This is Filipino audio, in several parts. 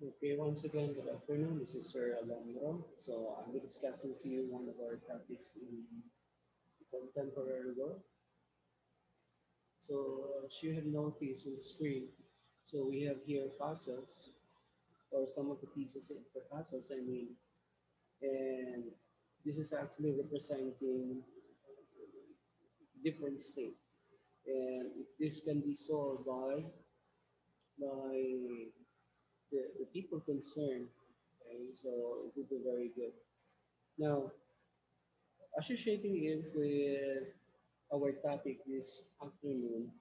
Okay, once again, good afternoon. This is Sir Alejandro. So I'll be discussing to you one of our topics in contemporary world. So as you have noticed on the screen, so we have here puzzles or some of the pieces of the puzzles, I mean, and this is actually representing different state. And if this can be solved by the people concerned, okay, so it would be very good. Now, associating it with our topic this afternoon,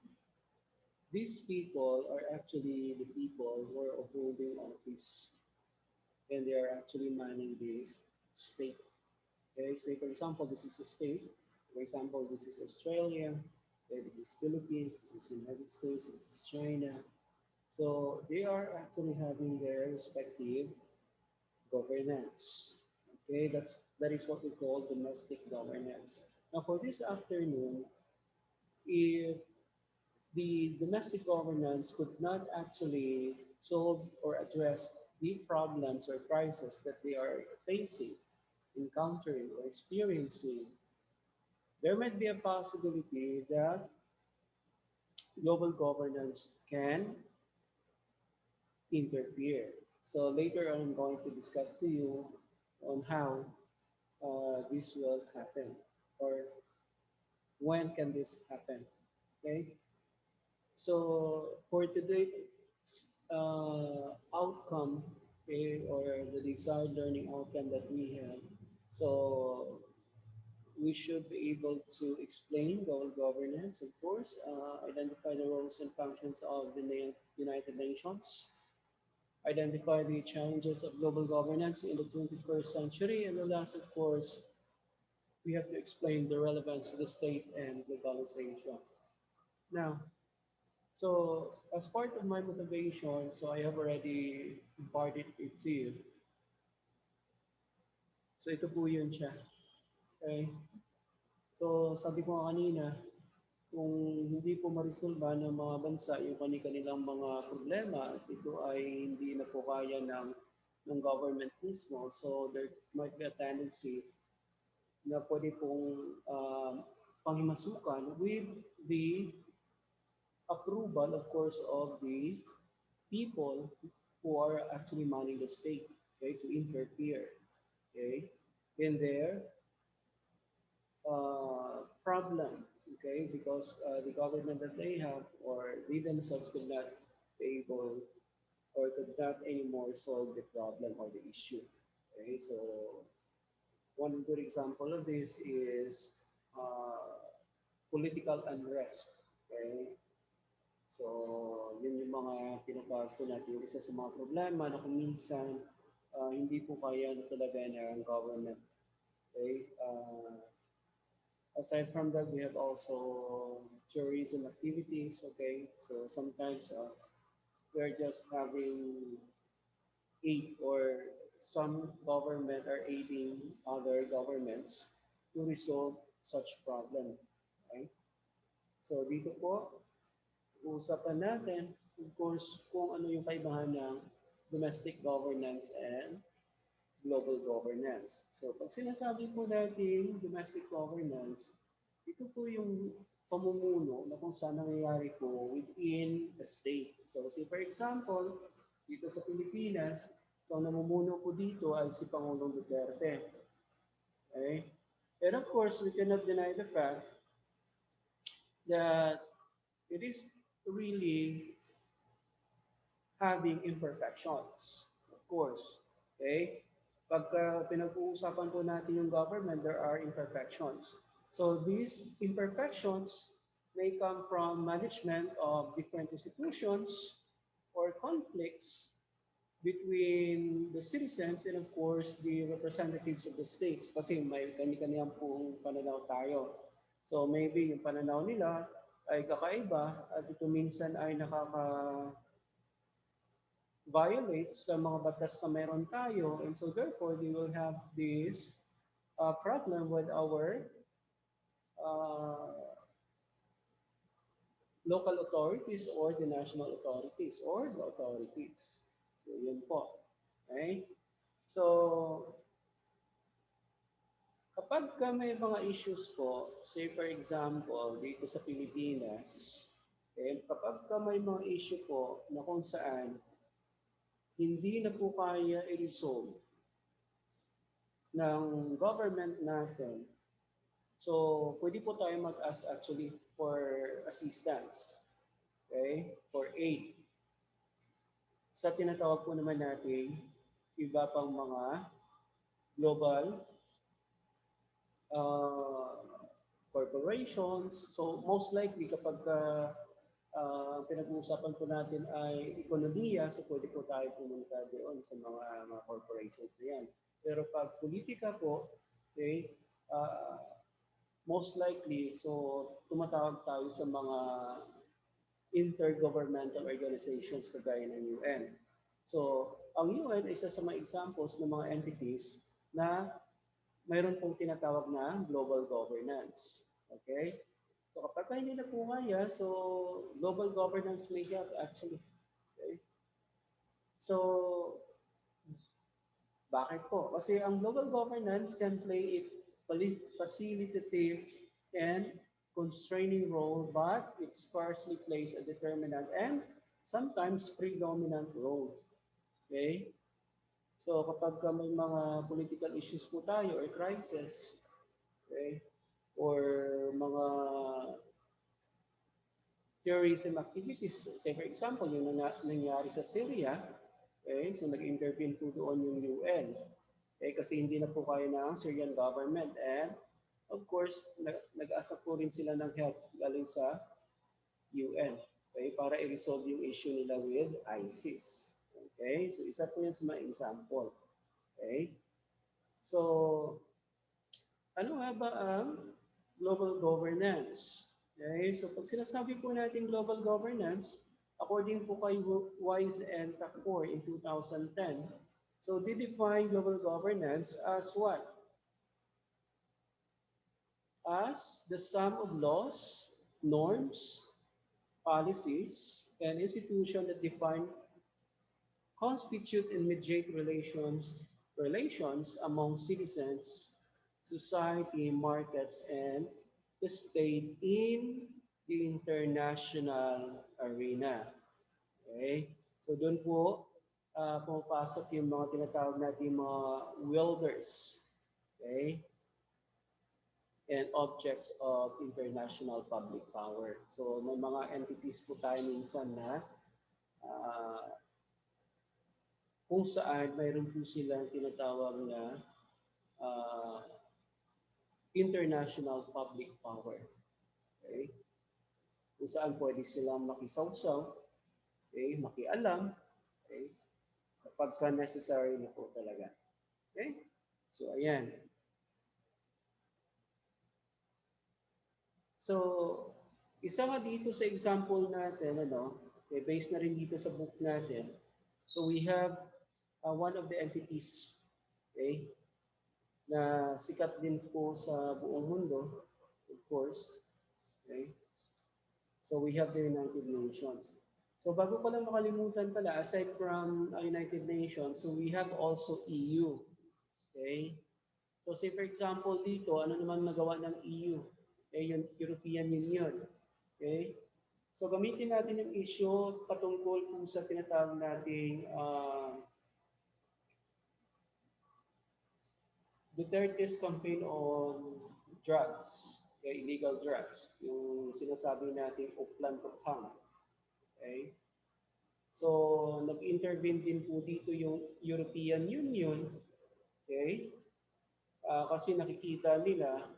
these people are actually the people who are holding office and they are actually manning this state. Okay, say for example, this is a state. For example, this is Australia. Okay, this is Philippines. This is United States. This is China. So they are actually having their respective governance. Okay, that is what we call domestic governance. Now, for this afternoon, if the domestic governance could not actually solve or address the problems or crises that they are facing, encountering, or experiencing, there might be a possibility that global governance can interfere. So later on, I'm going to discuss to you on how this will happen or when can this happen. Okay, so for today's outcome, okay, or the desired learning outcome that we have, so we should be able to explain global governance, of course, identify the roles and functions of the United Nations, identify the challenges of global governance in the 21st century, and the last, of course, we have to explain the relevance of the state and globalization. Now, so as part of my motivation, so I have already imparted it to you. So ito po yun siya. Okay? So sabi ko nga kanina, kung hindi po marisolba ng mga bansa yung kanilang mga problema, at ito ay hindi na po kaya ng government mismo. So there might be a tendency na pwede pong panghimasukan with the approval, of course, of the people who are actually manning the state, okay, to interfere, okay, in their problem, okay, because the government that they have or they themselves could not be able or could not anymore solve the problem or the issue, okay. So one good example of this is political unrest, okay. So, yun yung mga pinapagpo natin. Yung isa sa mga problema na kung minsan hindi po kaya na talaga ng government. Okay? Aside from that, we have also tourism activities. Okay? So, sometimes we're just having aid or some government are aiding other governments to resolve such problem. Okay? So, dito po, usapan natin, of course, kung ano yung kaibahan ng domestic governance and global governance. So, pag sinasabi po natin domestic governance, ito po yung pamumuno na kung saan nangyayari po within a state. So, say for example, dito sa Pilipinas, so ang namumuno po dito ay si Pangulong Duterte. Okay? And of course, we cannot deny the fact that it is really having imperfections. Of course, okay? Pagka pinag-uusapan po natin yung government, there are imperfections. So these imperfections may come from management of different institutions or conflicts between the citizens and of course the representatives of the states kasi may kani-kaniyang pong pananaw tayo. So maybe yung pananaw nila ay kakaiba at ito minsan ay violate sa mga batas na meron tayo. And so therefore, they will have this problem with our uh, local authorities or the national authorities or the authorities. So, yun po. Okay? So, kapag ka may mga issues po, say for example, dito sa Pilipinas, kapag ka may mga issue po na kung saan hindi na po kaya i-resolve ng government natin, so pwede po tayo mag-ask actually for assistance, okay, for aid sa tinatawag po naman natin iba pang mga global uh, corporations. So most likely kapag pinag-uusapan po natin ay ekonomiya, so pwede po tayo pumunta doon sa mga corporations na yan. Pero pag politika po, okay, uh, most likely, so tumatawag tayo sa mga intergovernmental organizations kagaya ng UN. So, ang UN ay isa sa mga examples ng mga entities na mayroon pong tinatawag na global governance. Okay? So kapag hindi na po kaya, so global governance may help actually. Okay? So, bakit po? Kasi ang global governance can play a facilitative and constraining role, but it scarcely plays a determinant and sometimes predominant role. Okay? So kapag may mga political issues po tayo or crisis, okay, or mga terrorism activities, say for example, yung nangyari sa Syria, okay, so nag-intervene po doon yung UN, okay, kasi hindi na po kaya ng Syrian government and of course, nag-asa po rin sila ng help galing sa UN, okay, para i-resolve yung issue nila with ISIS. Okay, so isa po yan sa mga example. Okay, so ano nga ba ang global governance? Okay, so pag sinasabi po natin global governance, according po kay Wise and Takor in 2010, so they define global governance as what? As the sum of laws, norms, policies, and institutions that define, constitute, and mediate relations among citizens, society, markets, and the state in the international arena. Okay? So doon po pumapasok yung mga tinatawag natin mga wielders, okay? And objects of international public power. So may mga entities po tayo minsan na uh, kung saan mayroon po silang tinatawag na uh, international public power. Okay? Kung saan pwede silang makisawsaw, okay? Makialam, okay? Kapag necessary na po talaga. Okay? So, ayan. So, isa nga dito sa example natin, okay, based na rin dito sa book natin. So, we have one of the entities, okay, na sikat din po sa buong mundo, of course. Okay? So we have the United Nations. So bago ko lang makalimutan pala, aside from United Nations, so we have also EU. Okay? So say for example dito, ano naman nagawa ng EU? Yung European Union. Okay? So gamitin natin yung issue patungkol kung sa tinatawag nating Duterte's campaign on drugs, okay, illegal drugs, yung sinasabi nating uplan-tukhang. Okay? So, nag-intervene din po dito yung European Union, okay? Kasi nakikita nila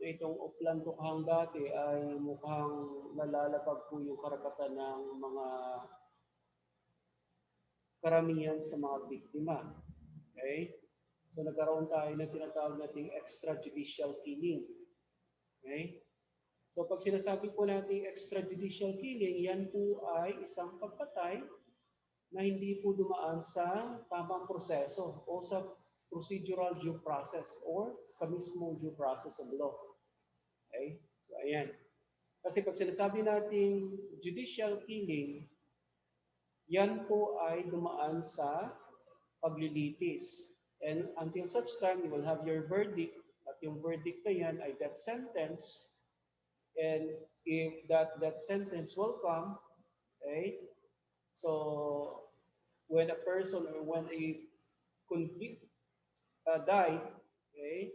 na itong uplan-tukhang dati ay mukhang nalalapag po yung karapatan ng mga karamihan sa mga biktima. Okay? So nagkaroon tayo ng tinatawag nating extrajudicial killing. Okay? So pag sinasabi po nating extrajudicial killing, yan po ay isang pagpatay na hindi po dumaan sa tamang proseso o sa procedural due process or sa mismo due process of law. Okay? So ayan. Kasi pag sinasabi nating judicial killing, yan po ay dumaan sa paglilitis. And until such time, you will have your verdict, at yung verdict na yan ay death sentence. And if that sentence will come, okay, so when a person or when a convict died, okay,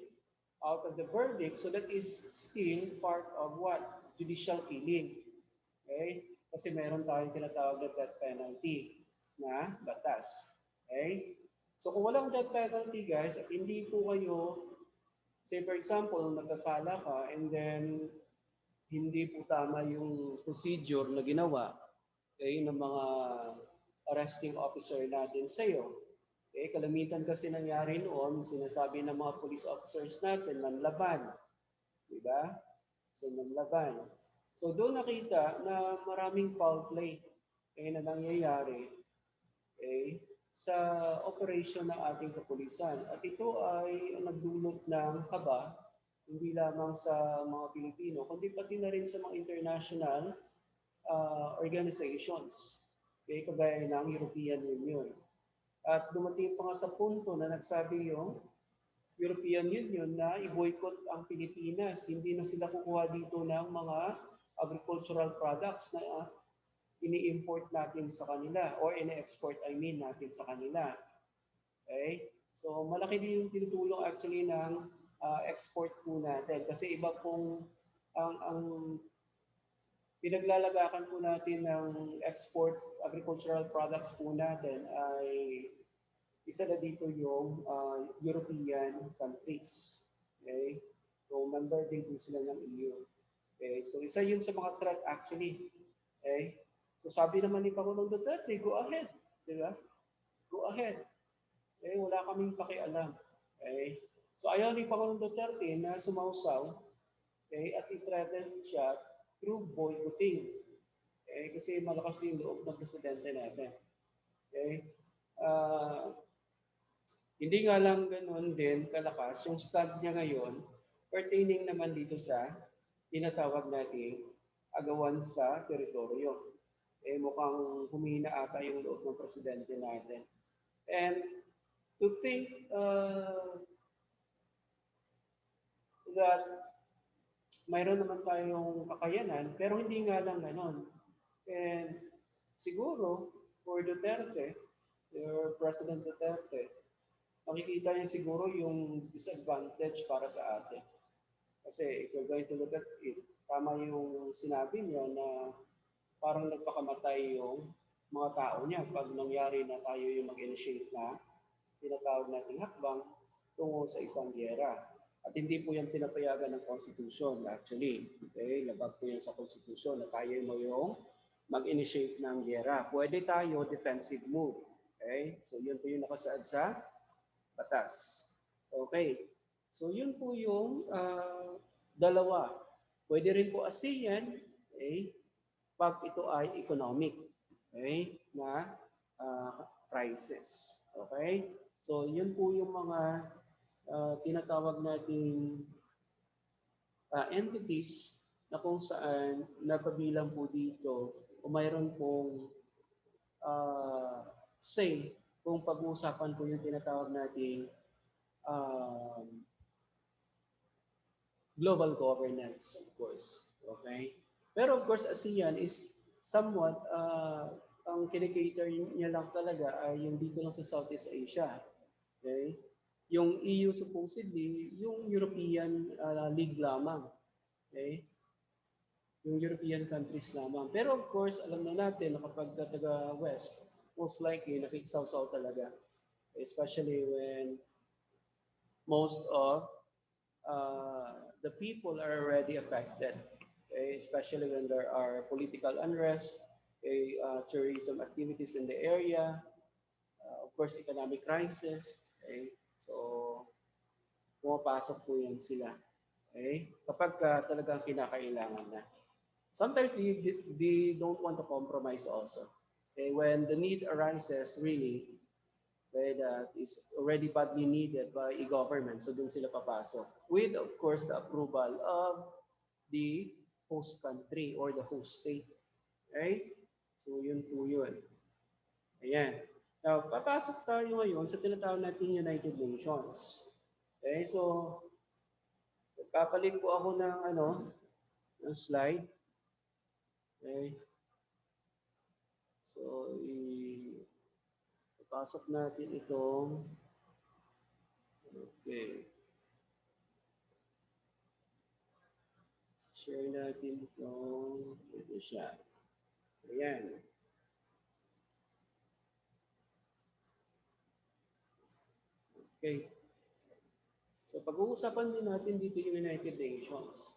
out of the verdict, so that is still part of what? Judicial killing. Okay? Kasi meron tayong tinatawag na death penalty na batas. Okay? So kung walang death penalty, guys, at hindi po kayo, say for example, nagkasala ka and then hindi po tama yung procedure na ginawa ng mga arresting officer natin sa iyo. Kalamitan kasi nangyari noon, sinasabi ng mga police officers natin, nanlaban. Di ba? So, nanlaban. So, doon nakita na maraming foul play na nangyayari sa operation ng ating kapulisan. At ito ay nagdulot ng kaba, hindi lamang sa mga Pilipino, kundi pati na rin sa mga international organizations, kagaya ng European Union. At dumating pa nga sa punto na nagsabi yung European Union na i-boycott ang Pilipinas. Hindi na sila kukuha dito ng mga agricultural products na ini-import natin sa kanila or ini-export, natin sa kanila. Okay? So malaki din yung tinutulong actually ng export po natin. Kasi iba pong ang pinaglalagakan po natin ng export agricultural products po natin ay isa na dito yung European countries. Okay? So member din po sila ng EU. Okay? So isa yun sa mga threat actually. Okay? So sabi naman ni Pangulong Duterte, go ahead. Di ba? Go ahead. Wala kaming pakialam. Okay? So ayaw ni Pangulong Duterte na sumausaw at i-threaten siya through boycotting. Kasi malakas din loob ng presidente natin. Okay? Hindi nga lang ganoon din kalakas yung stand niya ngayon pertaining naman dito sa tinatawag nating agawan sa teritoryo. Mukhang humina ata yung loob ng presidente natin. And to think that mayroon naman tayong kakayanan, pero hindi nga lang ganon. And siguro, for Duterte, or President Duterte, makikita niya siguro yung disadvantage para sa atin. Kasi if you're going to look at it, tama yung sinabi niya na parang nagpakamatay yung mga tao niya pag nangyari na tayo yung mag-initiate na tinatawag nating hakbang tungo sa isang giyera. At hindi po yan pinapayagan ng Constitution actually. Okay? Labag po yan sa Constitution na tayo mo yung mag-initiate ng giyera. Pwede tayo defensive move. Okay? So yun po yung nakasaad sa batas. Okay. So yun po yung dalawa. Pwede rin po ASEAN, okay, pag ito ay economic, okay, na crisis. Okay? So yun po yung mga tinatawag nating entities na kung saan napabilang po dito o mayroon pong say kung pag-uusapan po yung tinatawag nating global governance, of course. Okay? Pero of course, ASEAN is somewhat, ang kinikater niya lang talaga ay yung dito lang sa Southeast Asia. Okay? Yung EU supposedly, yung European League lamang. Okay? Yung European countries lamang. Pero of course, alam na natin na kapag taga-West, most likely nakikisawsaw talaga. Especially when most of the people are already affected. Okay? Especially when there are political unrest, tourism activities in the area, of course, economic crisis. Okay? So, pumapasok po yan sila. Okay? Kapag talagang kinakailangan na. Sometimes they don't want to compromise also. Okay? When the need arises, really, that is already badly needed by a government, so dun sila papasok. With, of course, the approval of the host country or the host state. Okay? So, yun po yun. Ayan. Now, papasok tayo ngayon sa tinatawag nating United Nations. Okay, so papalit po ako ng ng slide. Okay. So, ipasok natin itong okay. Share natin itong ito siya. Ayan. Okay. So, pag-uusapan din natin dito yung United Nations.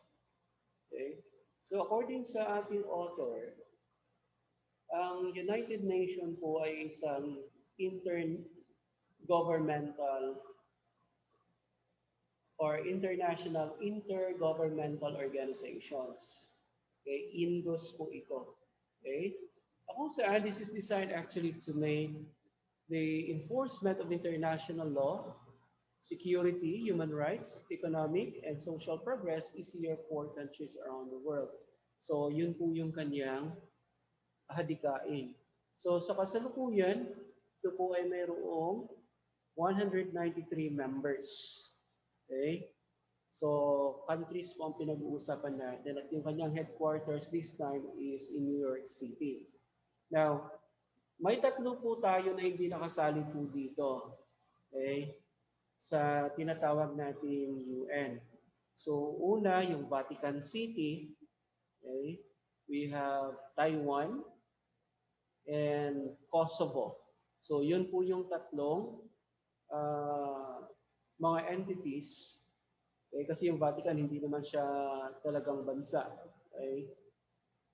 Okay. So, according sa ating author, ang United Nations po ay isang intergovernmental or international intergovernmental organizations. Okay, INGOS po ito. Okay? Kung saan this is designed actually to make the enforcement of international law, security, human rights, economic, and social progress easier for countries around the world. So, yun po yung kanyang hadikain. So, sa kasalukuyan, ito po ay mayroong 193 members. Okay? So, countries po ang pinag-uusapan natin at yung kanyang headquarters this time is in New York City. Now, may tatlo po tayo na hindi nakasali po dito. Okay? Sa tinatawag nating UN. So, una, yung Vatican City. Okay? We have Taiwan and Kosovo. So, yun po yung tatlong mga entities. Okay? Kasi yung Vatican, hindi naman siya talagang bansa. Okay?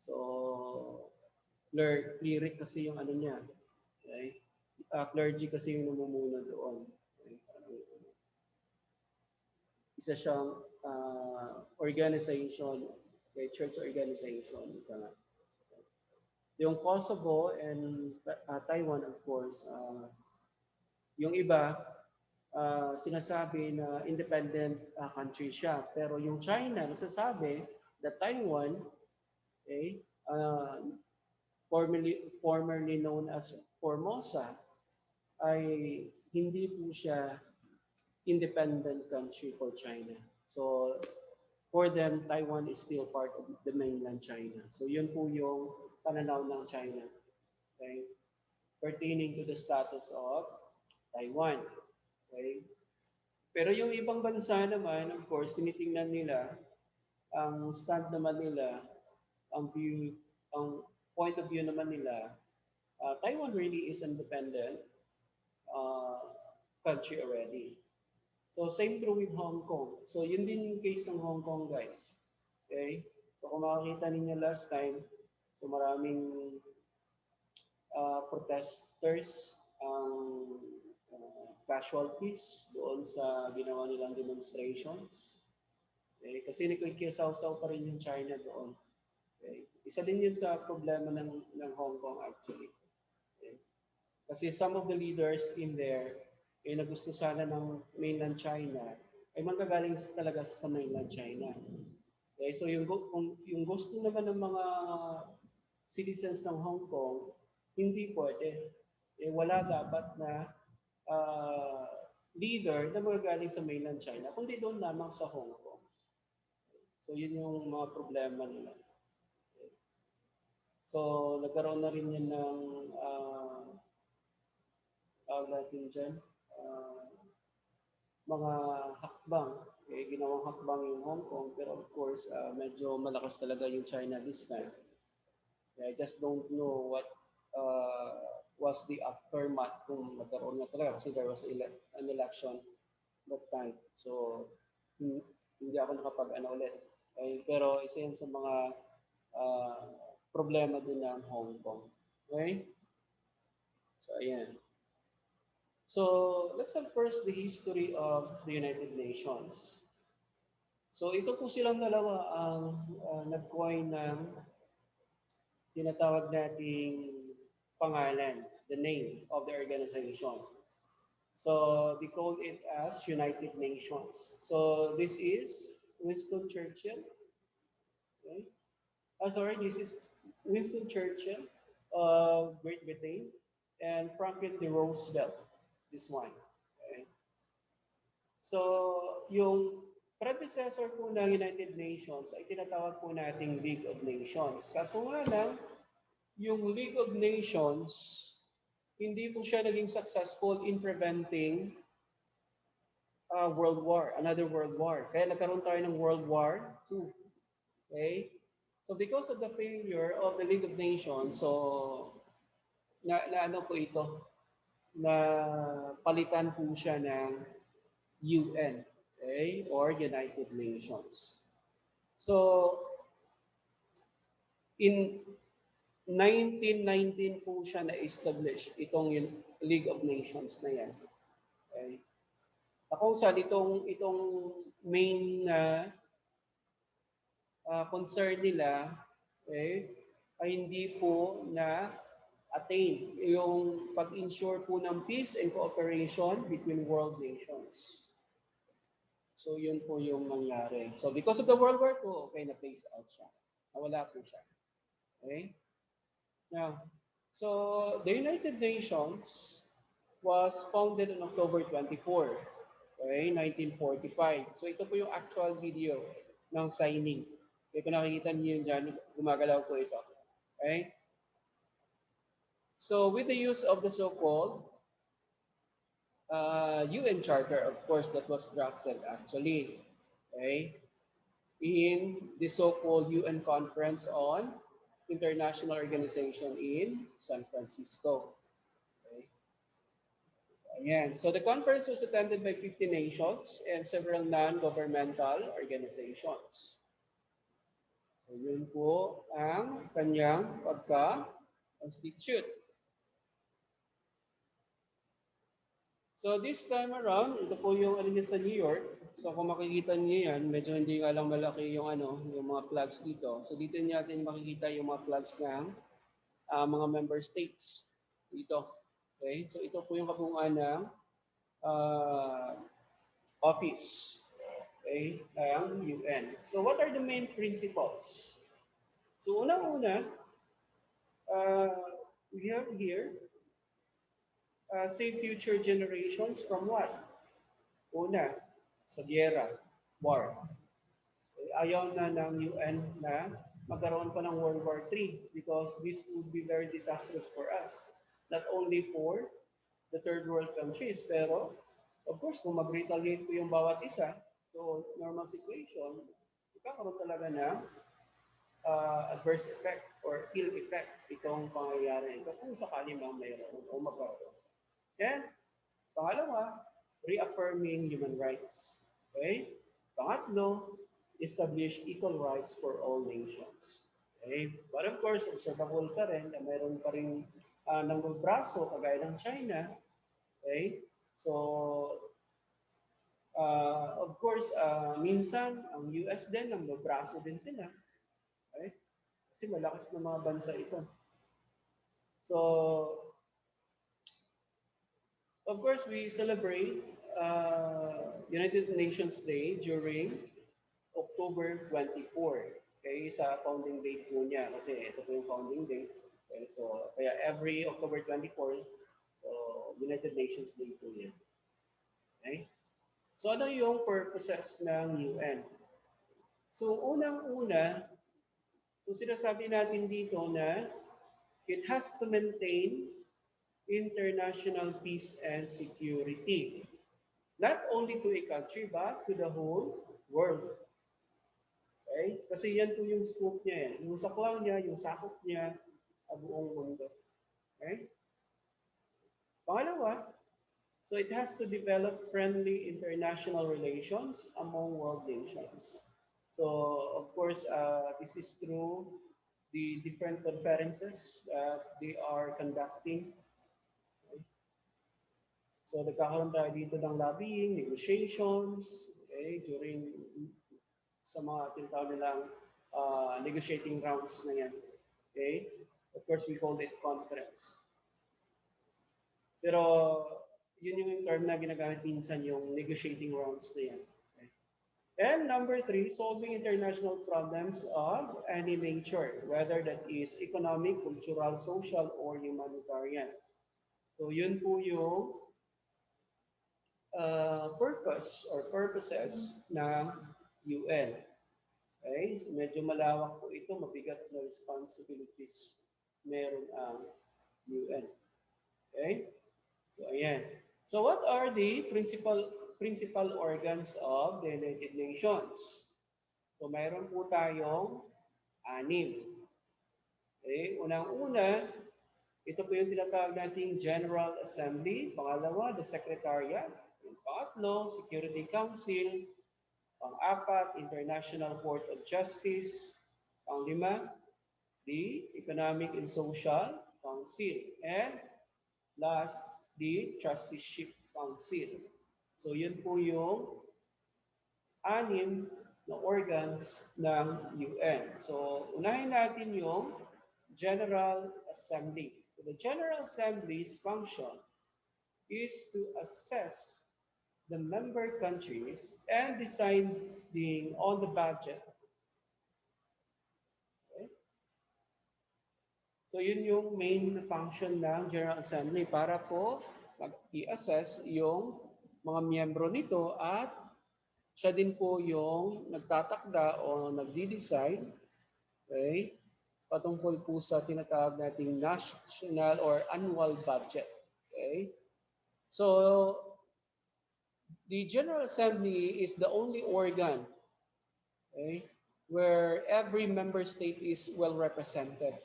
So, cleric kasi yung ano niya. Okay? Clergy kasi yung namumuno doon. Okay? Isa siyang organization, okay? Church organization. Yung Kosovo and Taiwan, of course, yung iba, sinasabi na independent country siya. Pero yung China, nagsasabi that Taiwan, okay, formerly known as Formosa, ay hindi po siya independent country for China. So, for them, Taiwan is still part of the mainland China. So, yun po yung pananaw ng China. Okay? Pertaining to the status of Taiwan. Okay? Pero yung ibang bansa naman, of course, tinitingnan nila, ang stand naman nila, ang view, ang point of view naman nila, Taiwan really is independent uh, country already. So, same true with Hong Kong. So, yun din yung case ng Hong Kong, guys. Okay? So, kung makakita ninyo last time, so maraming protesters ang casualties doon sa ginawa nilang demonstrations. Okay? Kasi nakikisaw-saw pa rin yung China doon. Okay? Isa din yun sa problema ng Hong Kong actually. Okay? Kasi some of the leaders in there na gusto sana ng mainland China ay manggagaling talaga sa mainland China. Okay? So yung gusto naman ng mga citizens ng Hong Kong, hindi pwede. Wala dapat na uh, leader na magagaling sa mainland China, kundi doon lamang sa Hong Kong. So yun yung mga problema nila. So nagkaroon na rin yan ng natin dyan, mga hakbang. Ginawang hakbang yung Hong Kong, pero of course, medyo malakas talaga yung China this time. I just don't know what was the aftermath kung nagkaroon na talaga kasi there was an election that time. So, hindi ako nakapag-ano ulit. Pero isa yan sa mga problema din ng Hong Kong. Okay? So, ayan. So, let's have first the history of the United Nations. So, ito po silang dalawa ang nag-coin ng tinatawag nating pangalan, the name of the organization. So, they call it as United Nations. So, this is Winston Churchill. Okay? Sorry, this is Winston Churchill of Great Britain. and Franklin D. Roosevelt. This one. Okay? So, yung predecessor po ng United Nations ay tinatawag po nating League of Nations. Kaso nga lang, yung League of Nations, hindi po siya naging successful in preventing World War, another World War. Kaya nagkaroon tayo ng World War II. Okay? So because of the failure of the League of Nations, so na ano po ito, na palitan po siya ng UN, okay? Or United Nations. So in 1919 po siya na-establish itong League of Nations na yan. Okay? Kung saan itong main na concern nila ay hindi po na attain yung pag-ensure po ng peace and cooperation between world nations. So yun po yung nangyari. So because of the World War II, okay, na-phase out siya. Nawala po siya. Okay? Now, so the United Nations was founded on October 24, okay, 1945. So ito po yung actual video ng signing. Okay, kung nakikita niyo yun dyan, gumagalaw po ito. Okay? So with the use of the so-called UN Charter, of course, that was drafted actually, okay, in the so-called UN Conference on International Organization in San Francisco. Okay. Ayan. So the conference was attended by 50 nations and several non-governmental organizations. So yun po ang kanyang pagka-constitute. So this time around, ito po yung ano niya sa New York. So kung makikita niyo yan, medyo hindi nga lang malaki yung yung mga flags dito. So dito natin makikita yung mga flags ng mga member states dito. Okay? So ito po yung kabungan ng office, okay, ng UN. So what are the main principles? So unang-una, we have here save future generations from what? Una, sa giyera, war. Ayaw na ng UN na magkaroon pa ng World War III because this would be very disastrous for us. Not only for the third world countries, pero of course, kung mag-retaliate po yung bawat isa, so normal situation, magkakaroon talaga ng adverse effect or ill effect itong pangyayari ito kung sakali mang mayroon o magkaroon. Then, pangalawa, reaffirming human rights. Okay? Pangatlo, establish equal rights for all nations. Okay? But of course, observable pa rin na mayroon pa rin nangbabraso kagaya ng China. Okay? So, of course, minsan, ang US din, nangbabraso din sila. Okay? Kasi malakas na mga bansa ito. So, of course, we celebrate United Nations Day during October 24. Okay, sa founding date po niya kasi ito po yung founding date. Okay, so kaya every October 24, so United Nations Day po yan. Okay? So ano yung purposes ng UN? So unang-una, kung sinasabi natin dito na it has to maintain international peace and security. Not only to a country, but to the whole world. Okay? Kasi yan po yung scope niya. Yung saklaw niya, yung sakop niya, ang buong mundo. Okay? Pangalawa, so it has to develop friendly international relations among world nations. So, of course, this is through the different conferences that they are conducting. So, nagkakaroon tayo dito ng lobbying, negotiations, okay, during sa mga tinatawag nilang negotiating rounds na yan. Okay? Of course, we called it conference. Pero, yun yung term na ginagamit minsan yung negotiating rounds na yan. Okay? And number 3, solving international problems of any nature, whether that is economic, cultural, social, or humanitarian. So yun po yung purpose or purposes ng UN. Okay? So medyo malawak po ito, mabigat na responsibilities meron ang UN. Okay? So ayan. So what are the principal organs of the United Nations? So mayroon po tayong anim. Okay? Unang-una, ito po yung tinatawag nating General Assembly. Pangalawa, the Secretariat. Yung pangatlo, Security Council. Pang-apat, International Court of Justice. Pang-lima, the Economic and Social Council. And last, the Trusteeship Council. So yun po yung anim na organs ng UN. So unahin natin yung General Assembly. So the General Assembly's function is to assess the member countries and deciding on the budget. Okay? So yun yung main function ng General Assembly para po mag-i-assess yung mga miyembro nito at siya din po yung nagtatakda o nagdi-decide, okay, patungkol po sa tinatawag nating national or annual budget. Okay? So, the General Assembly is the only organ, okay, where every member state is well represented.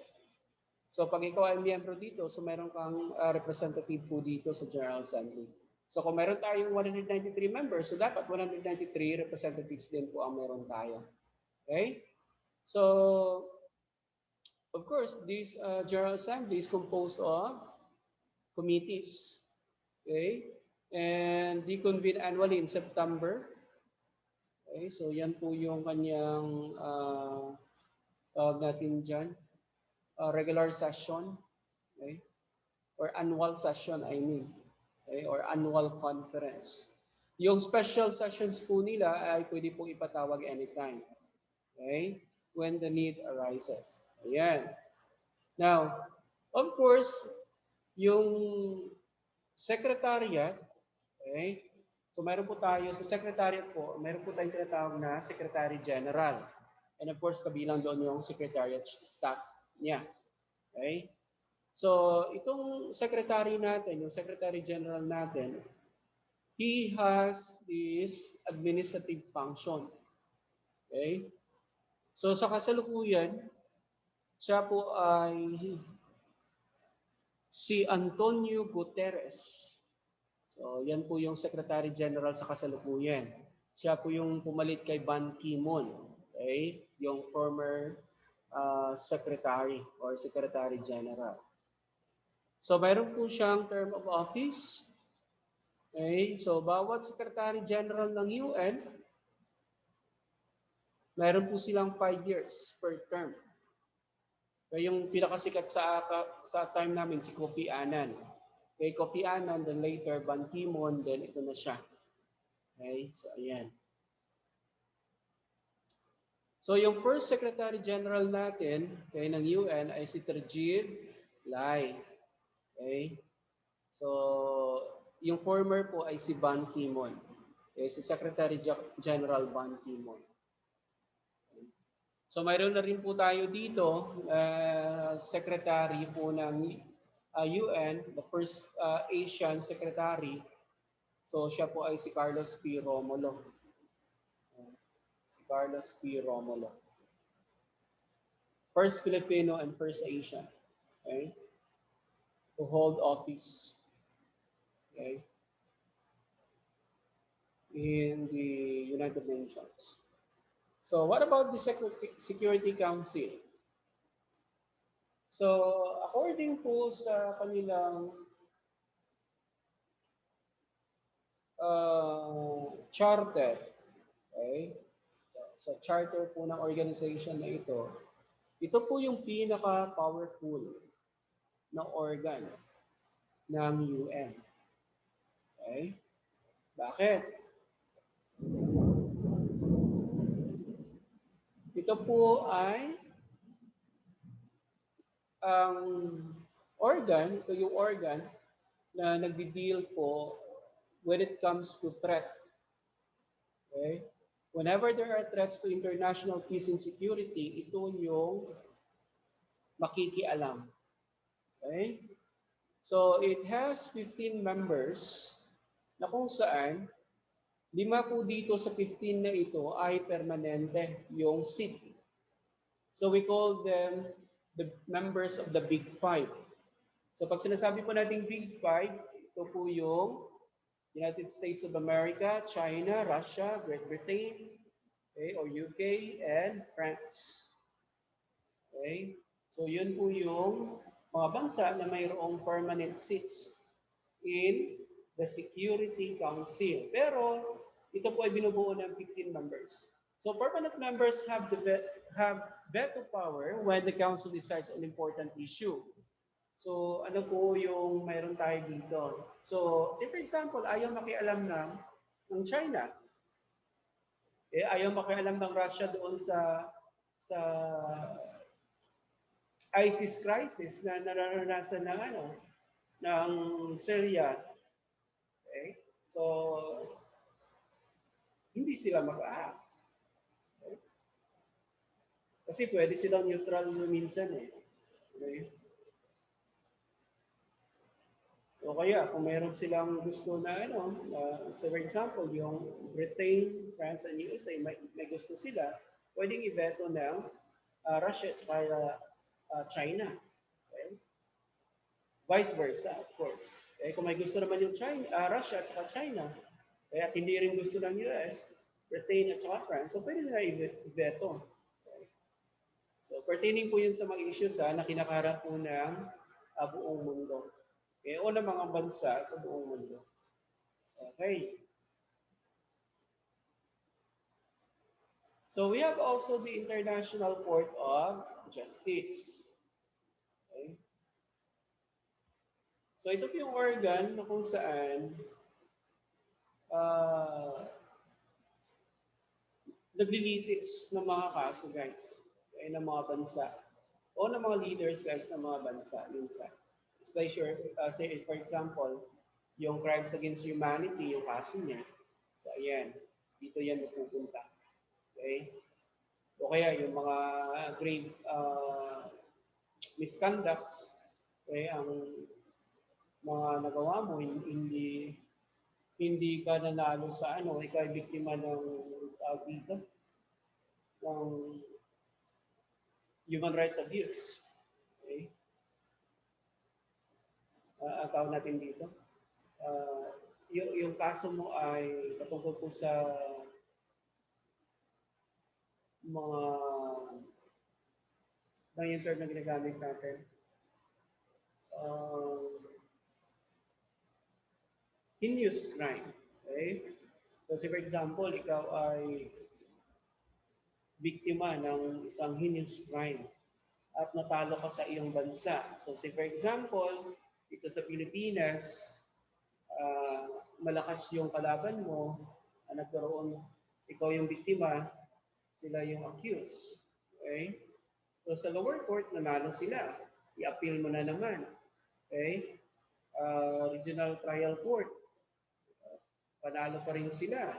So, pag ikaw ay miyembro dito, so meron kang representative po dito sa General Assembly. So kung meron tayong 193 members, so dapat 193 representatives din po ang meron tayo. Okay? So, of course, this General Assembly is composed of committees. Okay? And they convene annually in September. Okay? So yan po yung kanyang natin dyan. Regular session. Okay? Or annual session, I mean. Okay, or annual conference. Yung special sessions po nila ay pwede pong ipatawag anytime. Okay? When the need arises. Ayan. Now, of course, yung secretariat, okay? So meron po tayo sa secretariat po, meron po tayong tinatawag na Secretary General. And of course, kabilang doon yung secretariat staff niya. Okay? So, itong secretary natin, yung secretary general natin, he has this administrative function. Okay? So, sa kasalukuyan, siya po ay si Antonio Guterres. So, yan po yung secretary general sa kasalukuyan. Siya po yung pumalit kay Ban Ki-moon. Okay? Yung former secretary or secretary general. So, mayroon po siyang term of office. Okay? So, bawat Secretary General ng UN, mayroon po silang 5 years per term. Kaya yung pinakasikat sa time namin, si Kofi Annan. Okay, Kofi Annan, then later, Ban Ki-moon, then ito na siya. Okay? So, ayan. So, yung first Secretary General natin, okay, ng UN ay si Terjid Lai. Okay? So, yung former po ay si Ban Ki-moon. Okay, si Secretary General Ban Ki-moon. Okay. So, mayroon na rin po tayo dito, Secretary po ng UN, the first Asian Secretary. So, siya po ay si Carlos P. Romulo. Si Carlos P. Romulo. First Filipino and first Asian. Okay? To hold office. Okay? In the United Nations. So what about the Security Council? So according po sa kanilang charter, okay? Sa charter po ng organization na ito po yung pinaka-powerful na organ ng UN. Okay? Bakit? Ito po ay ang organ, ito yung organ na nagdi-deal po when it comes to threat. Okay? Whenever there are threats to international peace and security, ito yung makikialam. Okay? So it has 15 members na kung saan lima po dito sa 15 na ito ay permanente yung seat. So we call them the members of the Big Five. So pag sinasabi po nating Big Five, ito po yung United States of America, China, Russia, Great Britain, okay, or UK, and France. Okay? So yun po yung mga bansa na mayroong permanent seats in the Security Council. Pero ito po ay binubuo ng 15 members. So permanent members have veto power when the council decides on important issue. So ano po yung mayroon tayo dito? So say for example, ayaw makialam ng China. Ayaw makialam ng Russia doon sa ISIS crisis na nararanasan ng ng Syria. Okay? So hindi sila mag-aak. Okay? Kasi pwede silang neutral minsan eh. Okay? O kaya kung meron silang gusto na so for example, yung Britain, France, and USA, may gusto sila, pwedeng i-veto ng Russia at China. Okay? Vice versa, of course. Kung may gusto naman yung Russia at China, kaya hindi rin gusto ng US, Britain at France, so pwede nila i-veto. Okay? So pertaining po yun sa mga issues na kinakaharap po ng buong mundo. Okay? O ng mga bansa sa buong mundo. Okay. So we have also the International Court of Justice. Okay? So ito po yung organ na kung saan naglilitis ng mga kaso, guys. Okay, ng mga bansa. O ng mga leaders, guys, ng mga bansa minsan. Especially, say, for example, yung crimes against humanity, yung kaso niya. So, ayan. Dito yan napupunta. Okay? O kaya yung mga grave misconducts, okay, ang mga nagawa mo, hindi ka nanalo sa ikaw ay biktima ng dito, ng human rights abuse. Okay? Ang tawag natin dito. Yung kaso mo ay patungkol po sa mga yung term na ginagamit natin. Heinous crime. Okay? So, for example, ikaw ay biktima ng isang heinous crime at natalo ka sa iyong bansa. So, say for example, dito sa Pilipinas, malakas yung kalaban mo, nagkaroon, ikaw yung biktima, sila yung accused. Okay? So, sa lower court, nanalo sila. I-appeal mo na naman. Okay? Regional trial court, panalo pa rin sila.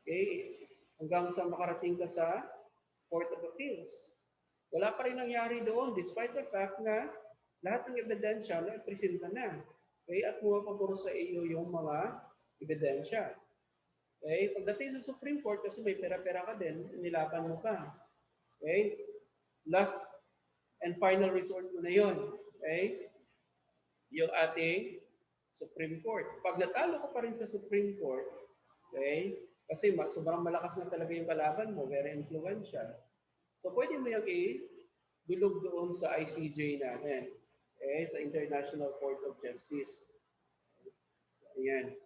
Okay? Hanggang sa makarating ka sa Court of Appeals. Wala pa rin nangyari doon despite the fact na lahat ng ebidensya na presenta na. Okay? At pumapaguro sa iyo yung mga ebidensya. Okay? Pagdating sa Supreme Court, kasi may pera-pera ka din, nilaban mo pa. Okay? Last and final resort mo na yun. Okay? Yung ating Supreme Court. Pag natalo ko pa rin sa Supreme Court, okay, kasi sobrang malakas na talaga yung kalaban mo, very influential. So pwede mo yung dulog doon sa ICJ natin, okay, sa International Court of Justice. So, ayan.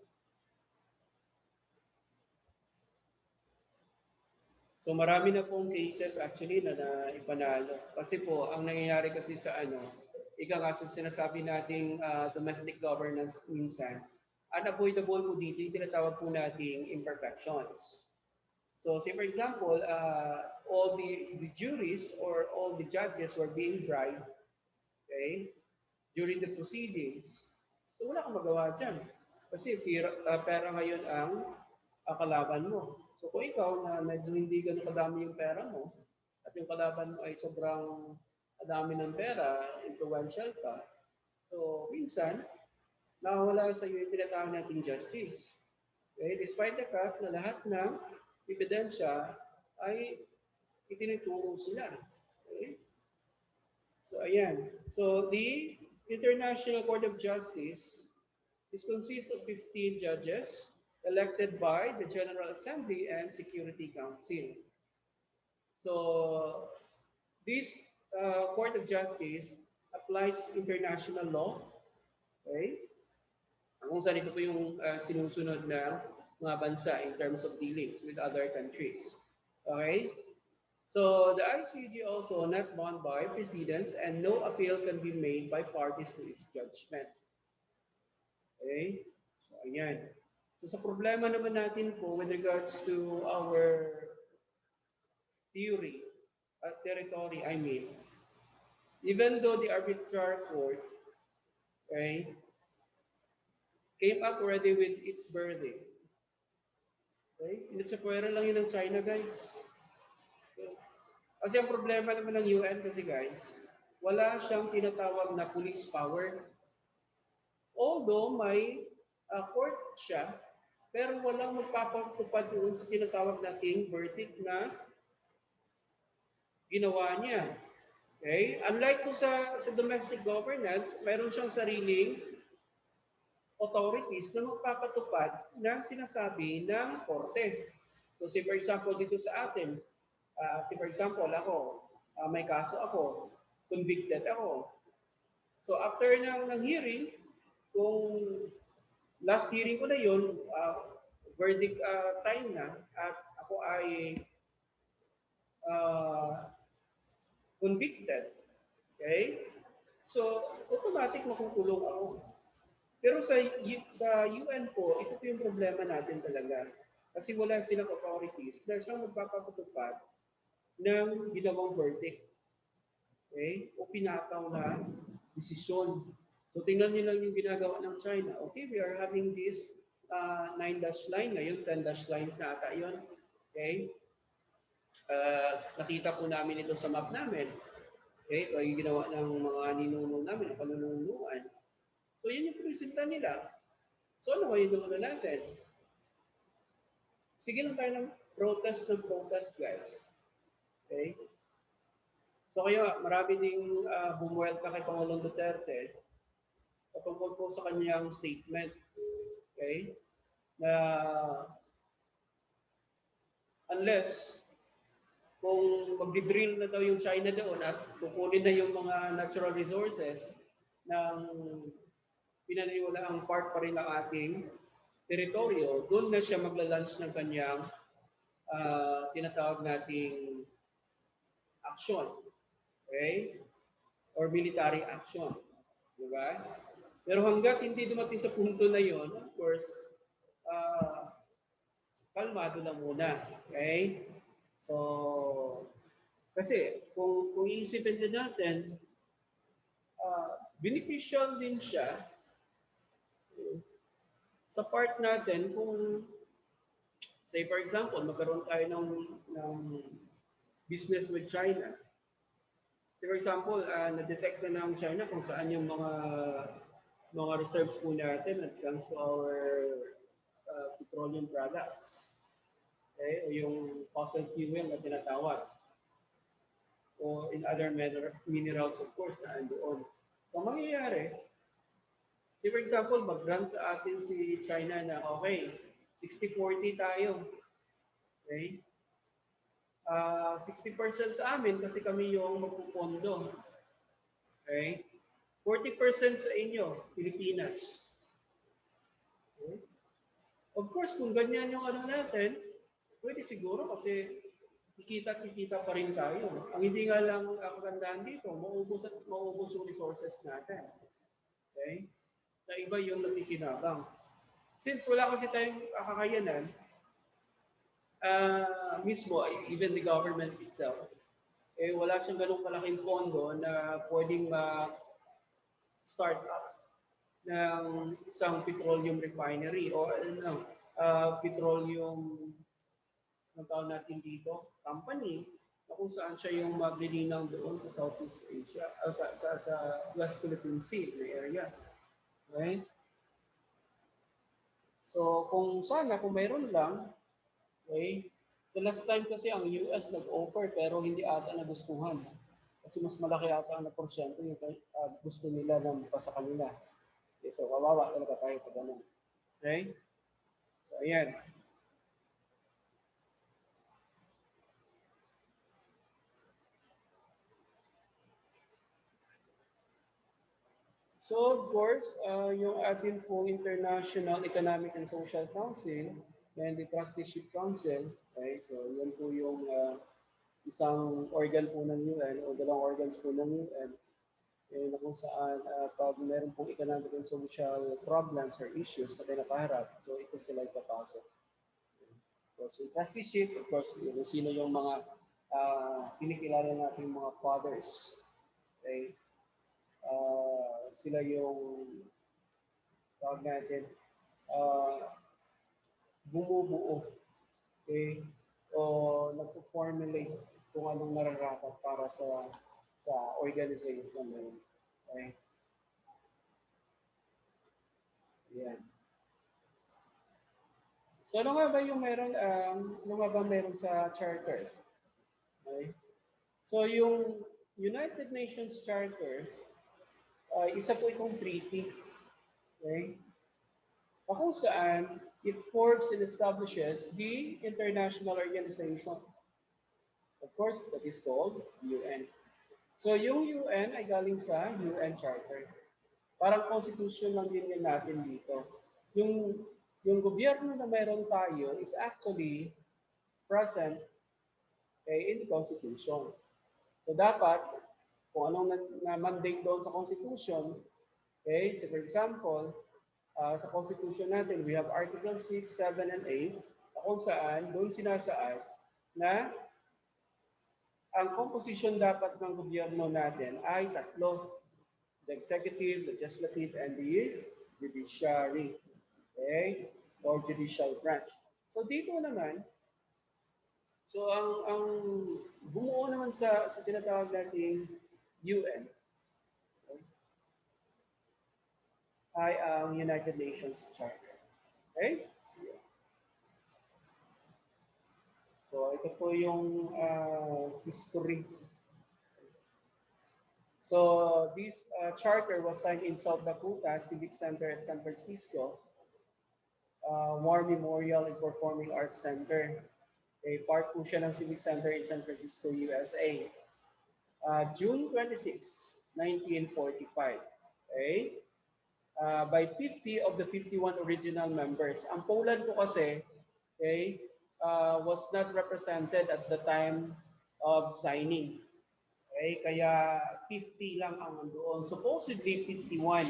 So marami na pong cases actually na ipanalo. Kasi po, ang nangyayari kasi sa ika nga sa sinasabi nating domestic governance minsan, unavoidable po dito yung tinatawag po nating imperfections. So say for example, all the juries or all the judges were being bribed, okay, during the proceedings. So wala kang magawa dyan. Kasi pera ngayon ang kalaban mo. So kung ikaw na medyo hindi ganun kadami yung pera mo, at yung kalaban mo ay sobrang dami ng pera, influential ka, so minsan, nawawala sa iyo yung tinatawag nating justice. Okay? Despite the fact na lahat ng ebidensya ay itinuturo sila. Okay? So ayan. So the International Court of Justice is consists of 15 judges elected by the General Assembly and Security Council. So this Court of Justice applies international law, okay? Kung saan ito po yung sinusunod ng mga bansa in terms of dealings with other countries. Okay? So the ICJ also not bound by precedents and no appeal can be made by parties to its judgment. Okay? So ayan. So sa problema naman natin po with regards to our theory, territory, I mean, even though the arbitral court, okay, came up already with its verdict, okay, initsapwera lang yun ng China, guys. Okay. Kasi ang problema naman ng UN kasi, guys, wala siyang tinatawag na police power. Although may court siya, pero walang magpapatupad doon sa tinatawag nating verdict na ginawa niya. Okay? Unlike po sa domestic governance, mayroon siyang sariling authorities na magpapatupad ng sinasabi ng korte. So, say for example, dito sa atin, say for example, ako, may kaso ako, convicted ako. So, after ng hearing, kung last hearing ko na yun, verdict time na, at ako ay convicted, okay? So, automatic makukulong ako. Pero sa UN po, ito po yung problema natin talaga. Kasi wala silang authorities na siyang magpapatupad ng ginawang verdict. Okay? O pinakaw na desisyon. So tingnan niyo lang yung ginagawa ng China. Okay, we are having this 9-dash line. Ngayon, 10-dash lines na ata yun. Okay? Nakita po namin ito sa map namin. Okay? Ito yung ginawa ng mga ninuno namin, ang panununuan. So, yun yung presenta nila. So, ano yung gawin natin? Sige lang tayo ng protest, guys. Okay? So, kaya marami ding bumuwelta kay Pangulong Duterte patungkol po sa kanyang statement. Okay? Na unless kung magdi-drill na daw yung China doon at kukunin na yung mga natural resources ng pinaniwala ang part pa rin ng ating teritoryo, doon na siya magla-launch ng kanyang tinatawag nating action. Okay? Or military action. Diba? Pero hanggat hindi dumating sa punto na yon, of course, kalmado lang muna. Okay? So, kasi kung iisipin din natin, beneficial din siya sa part natin kung, say for example, magkaroon tayo ng business with China. Say for example, na-detect na ng China kung saan yung mga reserves po natin when it comes to our petroleum products. Okay? O yung fossil fuel na tinatawag. O in other minerals, of course, na andoon. So, mangyayari, say for example, mag-grant sa atin si China na, okay, 60-40 tayo. Okay? 60% sa amin kasi kami yung magpupondo. Okay? 40% sa inyo, Pilipinas. Okay? Of course, kung ganyan yung ano natin, pwede siguro kasi kikita pa rin tayo. Ang hindi nga lang kagandahan dito, maubos yung resources natin. Okay? Na iba yung nakikinabang. Since wala kasi tayong kakayanan, mismo, even the government itself, wala siyang ganung kalaking pondo na pwedeng ma-start up. ng isang petroleum refinery o ano, petroleum, ang tawag natin dito, company, na kung saan siya yung maglilinaw doon sa Southeast Asia, sa West Philippine Sea na area. Okay? So, kung sana, kung mayroon lang, okay, sa last time kasi ang US nag-offer pero hindi ata nagustuhan. Kasi mas malaki ata ang porsyento yung gusto nila ng pa sa kanila. Okay, so, kawawa talaga tayo pag ganun. Okay? So, ayan. So, of course, yung ating pong International Economic and Social Council and the Trusteeship Council, okay, so yan po yung isang organ po ng UN o dalawang organs po ng UN na kung saan pag meron pong economic and social problems or issues na pinakaharap, so ito sila ipapasok. So, yung trusteeship, of course, yung sino yung mga kinikilala natin mga fathers. Okay? Sila yung tawag natin, uh, bumubuo, okay? O nagpo-formulate kung anong nararapat para sa organization na yun. Okay? Yan. So ano nga ba yung meron, ano nga ba meron sa charter? Okay? So yung United Nations Charter, isa po itong treaty. Okay? Kung saan it forms and establishes the international organization. Of course, that is called UN. So yung UN ay galing sa UN Charter. Parang constitution lang din yan natin dito. Yung, yung gobyerno na meron tayo is actually present in the Constitution. So dapat, kung anong na-mandate doon sa Constitution, okay, so for example, sa Constitution natin, we have Article 6, 7, and 8, kung saan doon sinasaad na ang composition dapat ng gobyerno natin ay tatlo: the executive, the legislative, and the judiciary. Okay? Or judicial branch. So dito naman, so ang bumuo naman sa tinatawag nating UN, okay, ay ang United Nations Charter. Okay? So ito po yung history. So this charter was signed in South Dakota Civic Center at San Francisco War Memorial and Performing Arts Center. Okay, part po siya ng Civic Center in San Francisco, USA. June 26, 1945. Okay? By 50 of the 51 original members. Ang Poland po kasi, okay, was not represented at the time of signing. Okay, kaya 50 lang ang andoon. Supposedly 51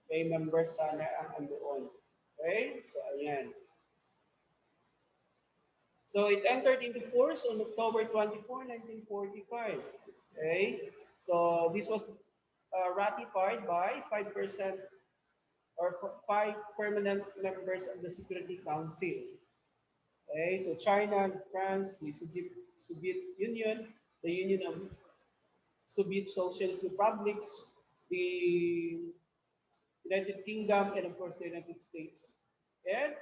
okay, members sana ang andoon. Okay, so ayan. So it entered into force on October 24, 1945. Okay, so this was ratified by 5% or 5 permanent members of the Security Council. Okay, so China, France, the Soviet Union, the Union of Soviet Socialist Republics, the United Kingdom, and of course the United States, and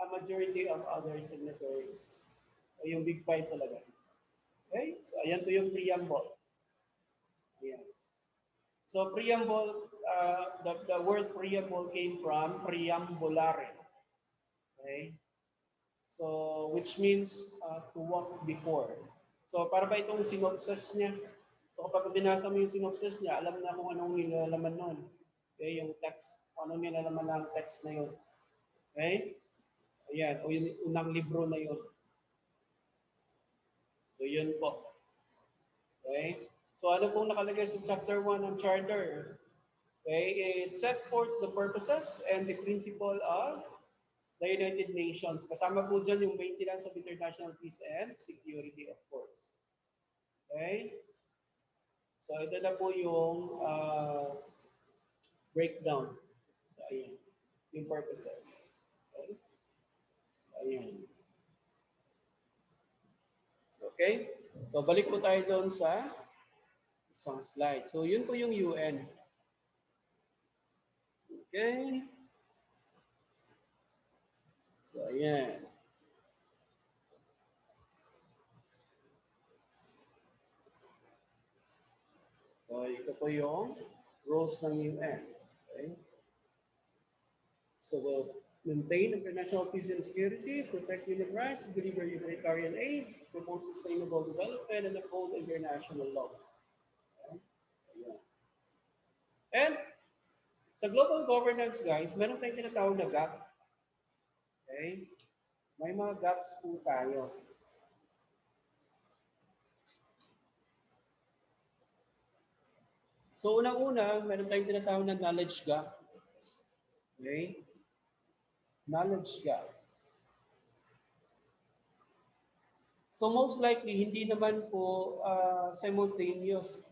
a majority of other signatories. O yung big five talaga. Okay? So ayan po yung preamble. Ayan. So preamble, the word preamble came from preambulare. Okay? So which means to walk before. So para ba itong synopsis niya? So kapag binasa mo yung synopsis niya, alam na kung anong nilalaman nun. Okay, yung text, ano nilalaman ng text na yun. Okay? Ayan, o yung unang libro na yun. So yun po. Okay? So ano pong nakalagay sa chapter 1 ng charter? Okay, it set forth the purposes and the principle of the United Nations. Kasama po dyan yung maintenance of international peace and security, of course. Okay? So ito na po yung breakdown. Ayan. Yung purposes. Okay? Ayan. Okay? So, balik po tayo doon sa isang slide. So, yun po yung UN. Okay? So, ayan. So, ito po yung rules ng UN. Okay? So, we'll maintain international peace and security, protect human rights, deliver humanitarian aid, promote sustainable development, and uphold international law. Okay? Ayan. And sa global governance, guys, meron tayong tinatawag na gap. Okay? May mga gaps po tayo. So, unang-una, meron tayong tinatawag na knowledge gap. Okay? Knowledge gap. So, most likely, hindi naman po simultaneous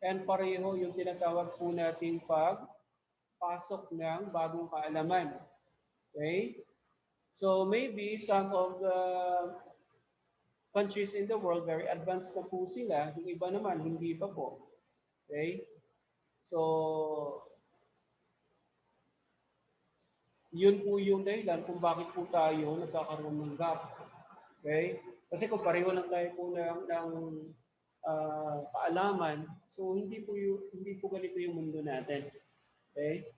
and pareho yung tinatawag po nating pagpasok ng bagong kaalaman. Okay? So, maybe some of the countries in the world, very advanced na po sila. Yung iba naman, hindi pa po. Okay? So, yun po yung dahilan kung bakit po tayo nagkakaroon ng gap. Okay? Kasi kung pareho lang tayo po ng kaalaman, so hindi po ganito yung mundo natin. Okay?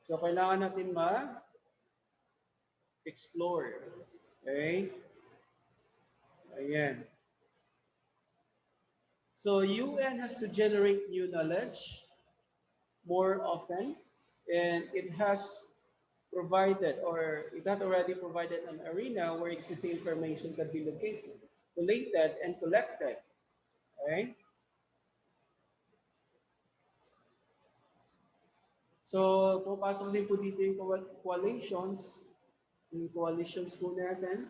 So, kailangan natin ma-explore. Okay? Ayan. So, UN has to generate new knowledge more often, and it has provided, or it had already provided an arena where existing information can be located, collated, and collected. Okay? So, pupasok din po dito yung coalitions po natin.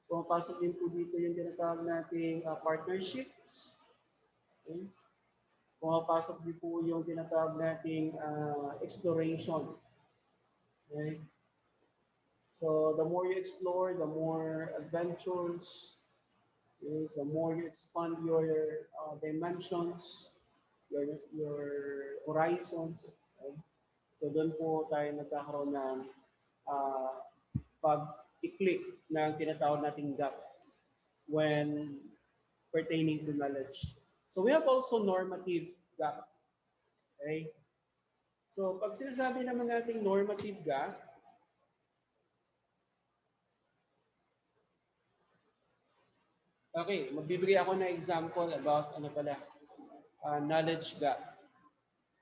Pumapasok din po dito yung tinatawag nating partnerships. Okay? Pumapasok din po yung tinatawag nating exploration. Okay? So, the more you explore, the more adventures, okay? The more you expand your dimensions, your horizons. Okay? So, doon po tayo nagkakaroon ng pag-i-click ng tinatawag nating gap when pertaining to knowledge. So we have also normative gap. Okay? So pag sinasabi naman nating normative gap, okay, magbibigay ako ng example about knowledge gap.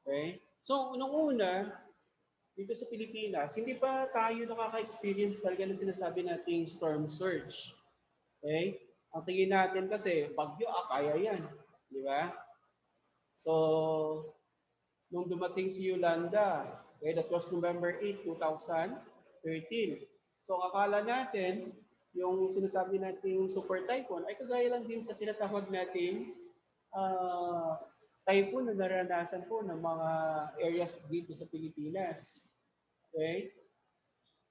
Okay? So unang una, dito sa Pilipinas, hindi pa tayo nakaka-experience talaga ng sinasabi nating storm surge. Okay? Ang tingin natin kasi, bagyo, kaya yan. Di ba? So, nung dumating si Yolanda, okay, that was November 8, 2013. So, akala natin, yung sinasabi nating super typhoon ay kagaya lang din sa tinatawag nating typhoon na naranasan po ng mga areas dito sa Pilipinas. Okay?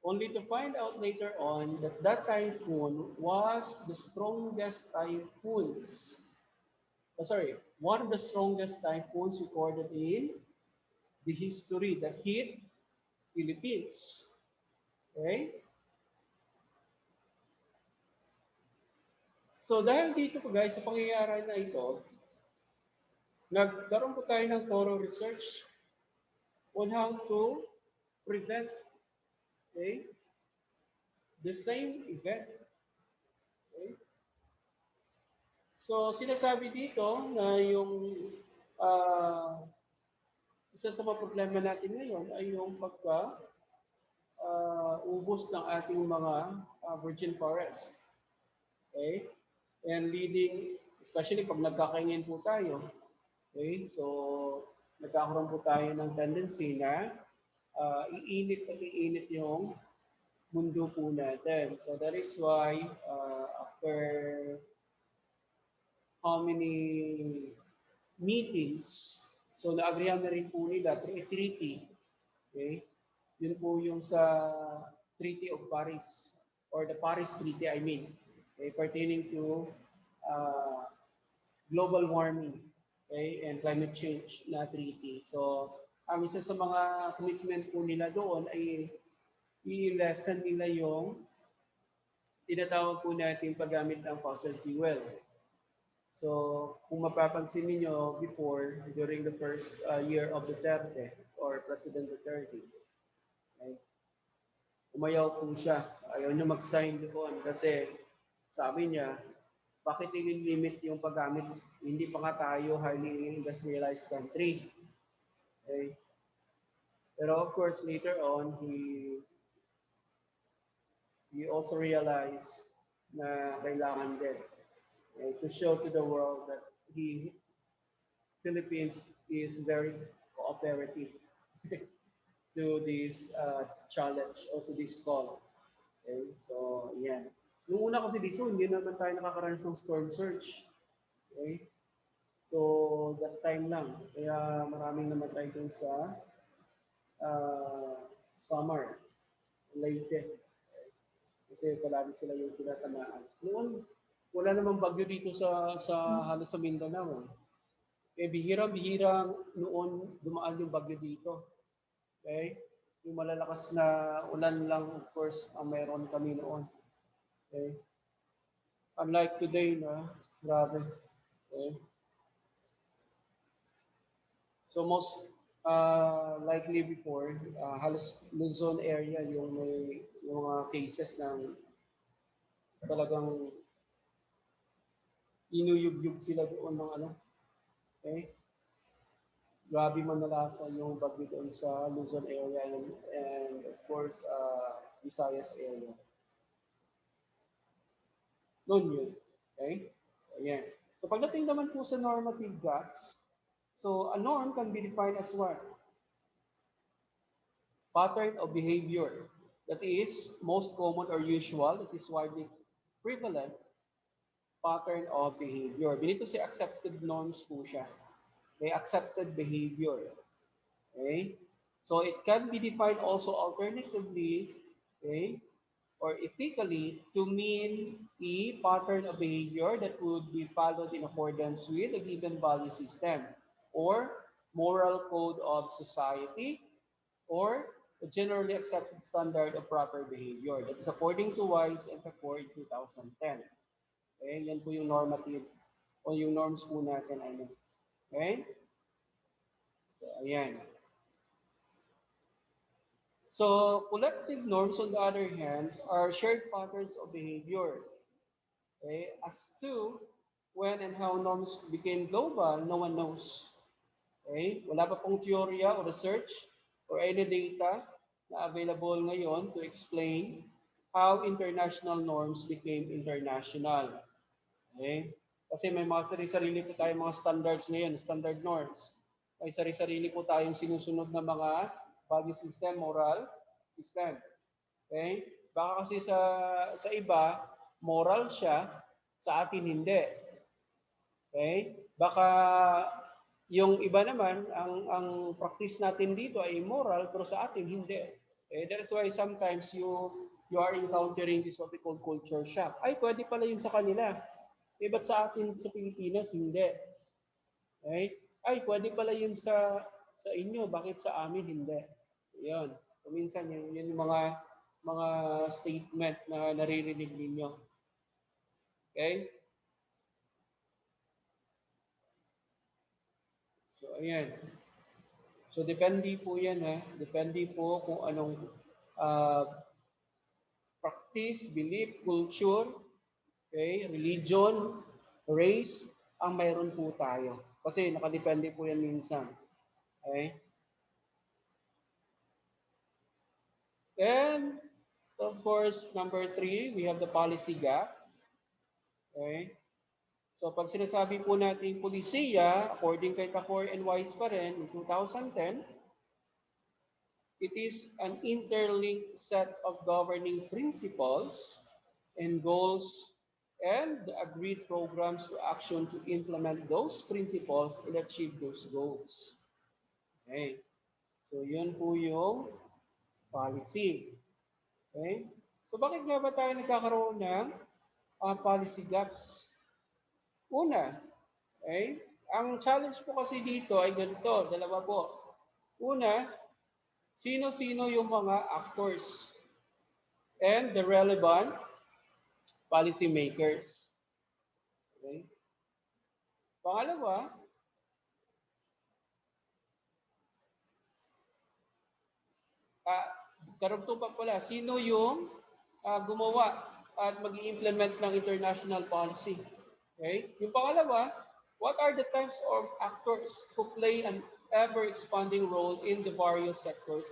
Only to find out later on that that typhoon was the strongest typhoons. One of the strongest typhoons recorded in the history that hit Philippines. Okay? So dahil dito po guys, sa pangyayari na ito, nagkaroon po tayo ng thorough research on how to prevent, okay, the same event. Okay? So sinasabi dito na yung isa sa mga problema natin ngayon ay yung ubos ng ating mga virgin forest. Okay? And leading, especially pag nagkakaingin po tayo, okay? So, nagkakaroon po tayo ng tendency na iinit yung mundo po natin. So, that is why after how many meetings. So naagrihan na rin po nila through a treaty. Okay? Yun po yung sa Treaty of Paris or the Paris Treaty, I mean, okay, pertaining to uh, global warming, okay, and climate change na treaty. So, ang isa sa mga commitment po nila doon ay i-lessen nila yung tinatawag po natin paggamit ng fossil fuel. So, kung mapapansin niyo before, during the first year of Duterte or President Duterte, okay, umayaw po siya. Ayaw niya mag-sign doon kasi sabi niya, bakit i-limit yung paggamit? Hindi pa nga tayo highly industrialized country. Okay? Pero of course, later on, he also realized na kailangan din, okay, to show to the world that the Philippines is very cooperative to this challenge or to this call. Okay? So, yan. Nung una kasi dito, hindi naman tayo nakakaranas ng storm surge. Okay? So, that time lang. Kaya maraming namatay dun sa uh, summer, Leyte. Kasi palagi sila yung tinatamaan. Noon, wala namang bagyo dito sa halos sa Mindanao. Eh, bihirang-bihirang noon dumaan yung bagyo dito. Okay? Yung malalakas na ulan lang, of course, ang meron kami noon. Okay? Unlike today na, grabe. Okay? So most likely before, halos Luzon area yung may yung mga cases ng talagang inuyug-yug sila doon ng ano. Okay? Grabe manalasa yung bagyo doon sa Luzon area and of course, Visayas area. Noon yun. Okay? So, ayan. So pagdating naman po sa normative gaps, so a norm can be defined as what? Pattern of behavior that is most common or usual, that is widely prevalent pattern of behavior. Dito si accepted norms po siya. May accepted behavior. Okay? So it can be defined also alternatively, okay, or ethically to mean a pattern of behavior that would be followed in accordance with a given value system or moral code of society or a generally accepted standard of proper behavior. That is according to Wise and Pecor in 2010. Okay, yan po yung normative o yung norms po natin. Ano. Okay? So, ayan. So, collective norms, on the other hand, are shared patterns of behavior. Okay? As to when and how norms became global, no one knows. Okay? Wala pa pong teorya o research or any data na available ngayon to explain how international norms became international. Okay? Kasi may mga sarili-sarili po tayong mga standards ngayon, standard norms. May sarili-sarili po tayong sinusunod na mga value system, moral system. Okay? Baka kasi sa iba, moral siya, sa atin hindi. Okay? Baka yung iba naman, ang practice natin dito ay immoral, pero sa atin hindi. Okay? That's why sometimes you are encountering this what we call culture shock. Ay, pwede pala yun sa kanila. Eh, ba't sa atin sa Pilipinas, hindi? Okay? Ay, pwede pala yun sa inyo, bakit sa amin hindi? Yun. So, minsan, yun yung mga statement na naririnig ninyo. Okay? So, ayan. So, depende po yan, ha? Depende po kung anong uh, practice, belief, culture, okay, religion, race, ang mayroon po tayo. Kasi nakadepende po yan minsan. Okay? And, of course, number 3, we have the policy gap. Okay? So, pag sinasabi po natin polisiya, according kay Pecor and Wise pa rin, in 2010, it is an interlinked set of governing principles and goals and the agreed programs to action to implement those principles and achieve those goals. Okay. So, yun po yung policy. Okay? So, bakit nga ba tayo nagkakaroon ng policy gaps? Una, okay? Ang challenge po kasi dito ay ganito, dalawa po. Una, sino-sino yung mga actors and the relevant policy makers. Okay? Pangalawa, ah, karugtong pala, sino yung gumawa at mag-implement ng international policy. Okay? Yung pangalawa, what are the types of actors who play an ever-expanding role in the various sectors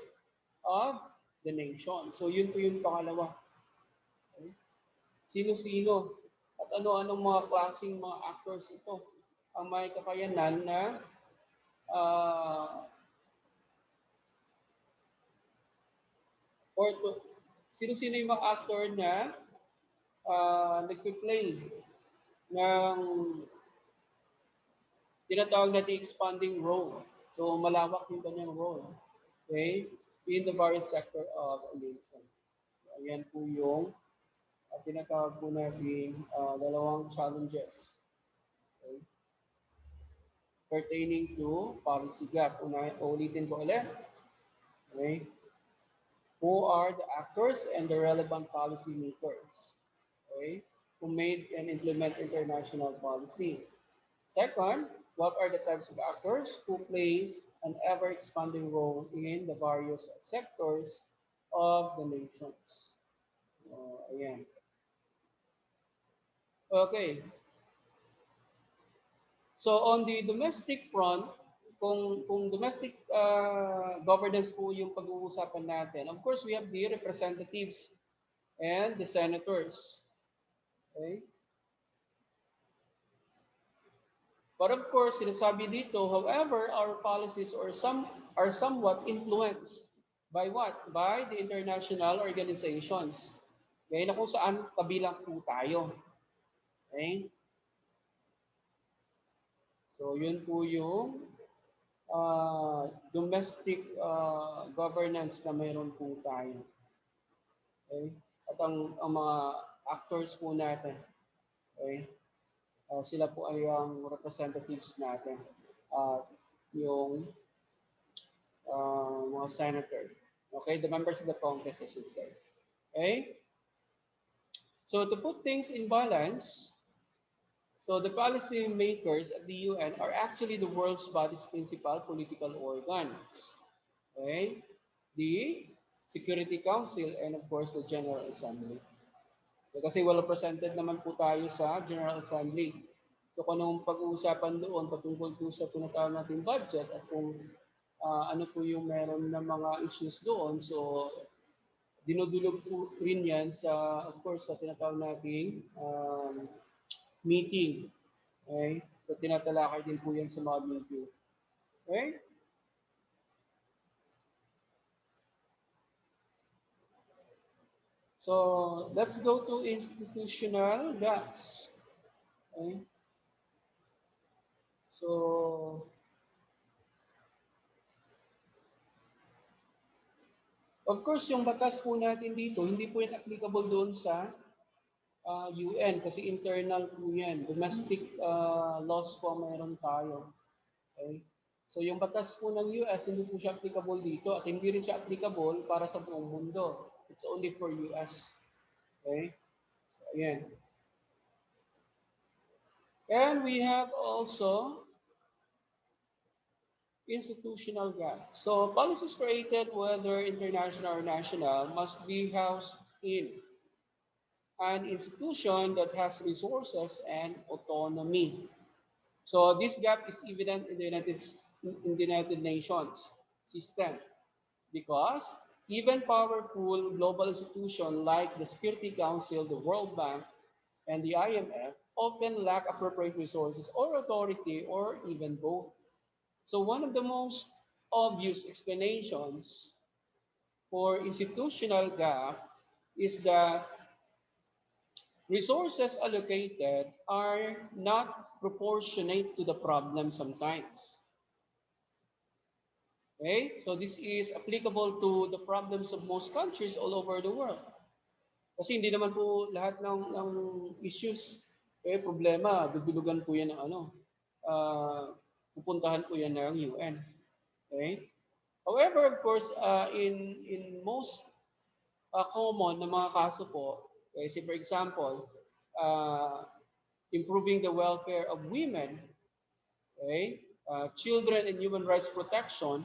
of the nation? So yun po yung pangalawa. Okay? Sino-sino at ano-anong mga klaseng mga actors ito ang may kakayanan na uh, or sino-sino yung mga actor na nagpe-play ng tinatawag natin expanding role. So malawak yung kanyang role. Okay? In the various sector of a nation. So, ayan po yung tinatawag po natin dalawang challenges. Okay? Pertaining to policy gap. Ulitin ko ulit. Okay? Who are the actors and the relevant policy makers? Okay? Who made and implement international policy? Second, what are the types of actors who play an ever-expanding role in the various sectors of the nations? Ayan. Okay. So on the domestic front, kung domestic governance po yung pag-uusapan natin, of course, we have the representatives and the senators. Okay? But of course, sinasabi dito, however, our policies are somewhat influenced by what? By the international organizations. Okay, na kung saan kabilang po tayo. Okay? So, yun po yung domestic governance na mayroon po tayo. Okay? At ang mga actors po natin, okay? Sila po ay ang representatives natin. Yung mga senator. Okay, the members of the Congress, I should say. Okay? So to put things in balance, so the policy makers at the UN are actually the world's body's principal political organs. Okay? The Security Council and of course the General Assembly. Kasi well represented naman po tayo sa General Assembly. So kung anong pag-uusapan doon patungkol po sa tinatawag natin budget at kung ano po yung meron na mga issues doon. So dinudulog po rin yan sa, of course, sa tinatawag nating meeting. Okay? So tinatalakay din po yan sa mga meeting. Okay? So let's go to institutional gaps. Okay? So of course, yung batas po natin dito, hindi po yan applicable doon sa UN kasi internal po yan. Domestic laws po meron tayo. Okay? So yung batas po ng US, hindi po siya applicable dito at hindi rin siya applicable para sa buong mundo. It's only for US. Okay? So, ayan. And we have also institutional gap. So policies created, whether international or national, must be housed in an institution that has resources and autonomy. So this gap is evident in the United Nations system because even powerful global institutions like the Security Council, the World Bank, and the IMF often lack appropriate resources or authority or even both. So one of the most obvious explanations for institutional gap is that Resources allocated are not proportionate to the problem sometimes. Okay? So this is applicable to the problems of most countries all over the world. Kasi hindi naman po lahat ng issues, problema, dudulugan po yan ng pupuntahan po yan ng UN. Okay? However, of course, in most common na mga kaso po, say for example, uh, improving the welfare of women, okay, children and human rights protection,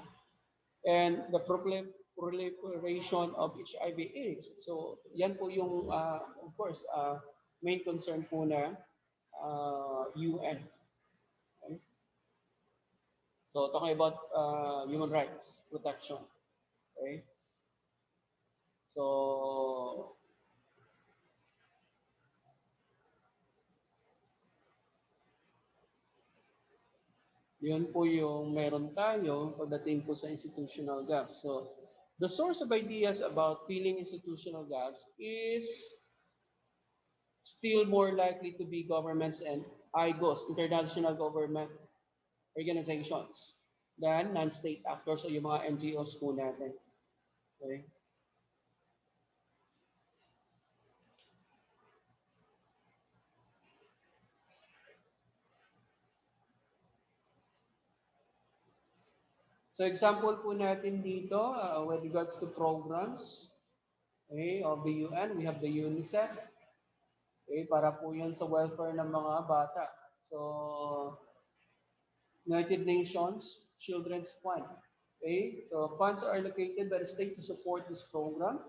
and the proliferation of HIV/AIDS. So, yan po yung, of course, main concern po na UN. Okay? So, talking about human rights protection. Okay? So, yun po yung meron tayo pagdating po sa institutional gaps. So, the source of ideas about filling institutional gaps is still more likely to be governments and IGOs, international government organizations, than non-state actors o yung mga NGOs po natin. Okay? So example po natin dito with regards to programs, okay, of the UN, we have the UNICEF, okay, para po yan sa welfare ng mga bata. So, United Nations Children's Fund. Okay, so funds are allocated by the state to support this program.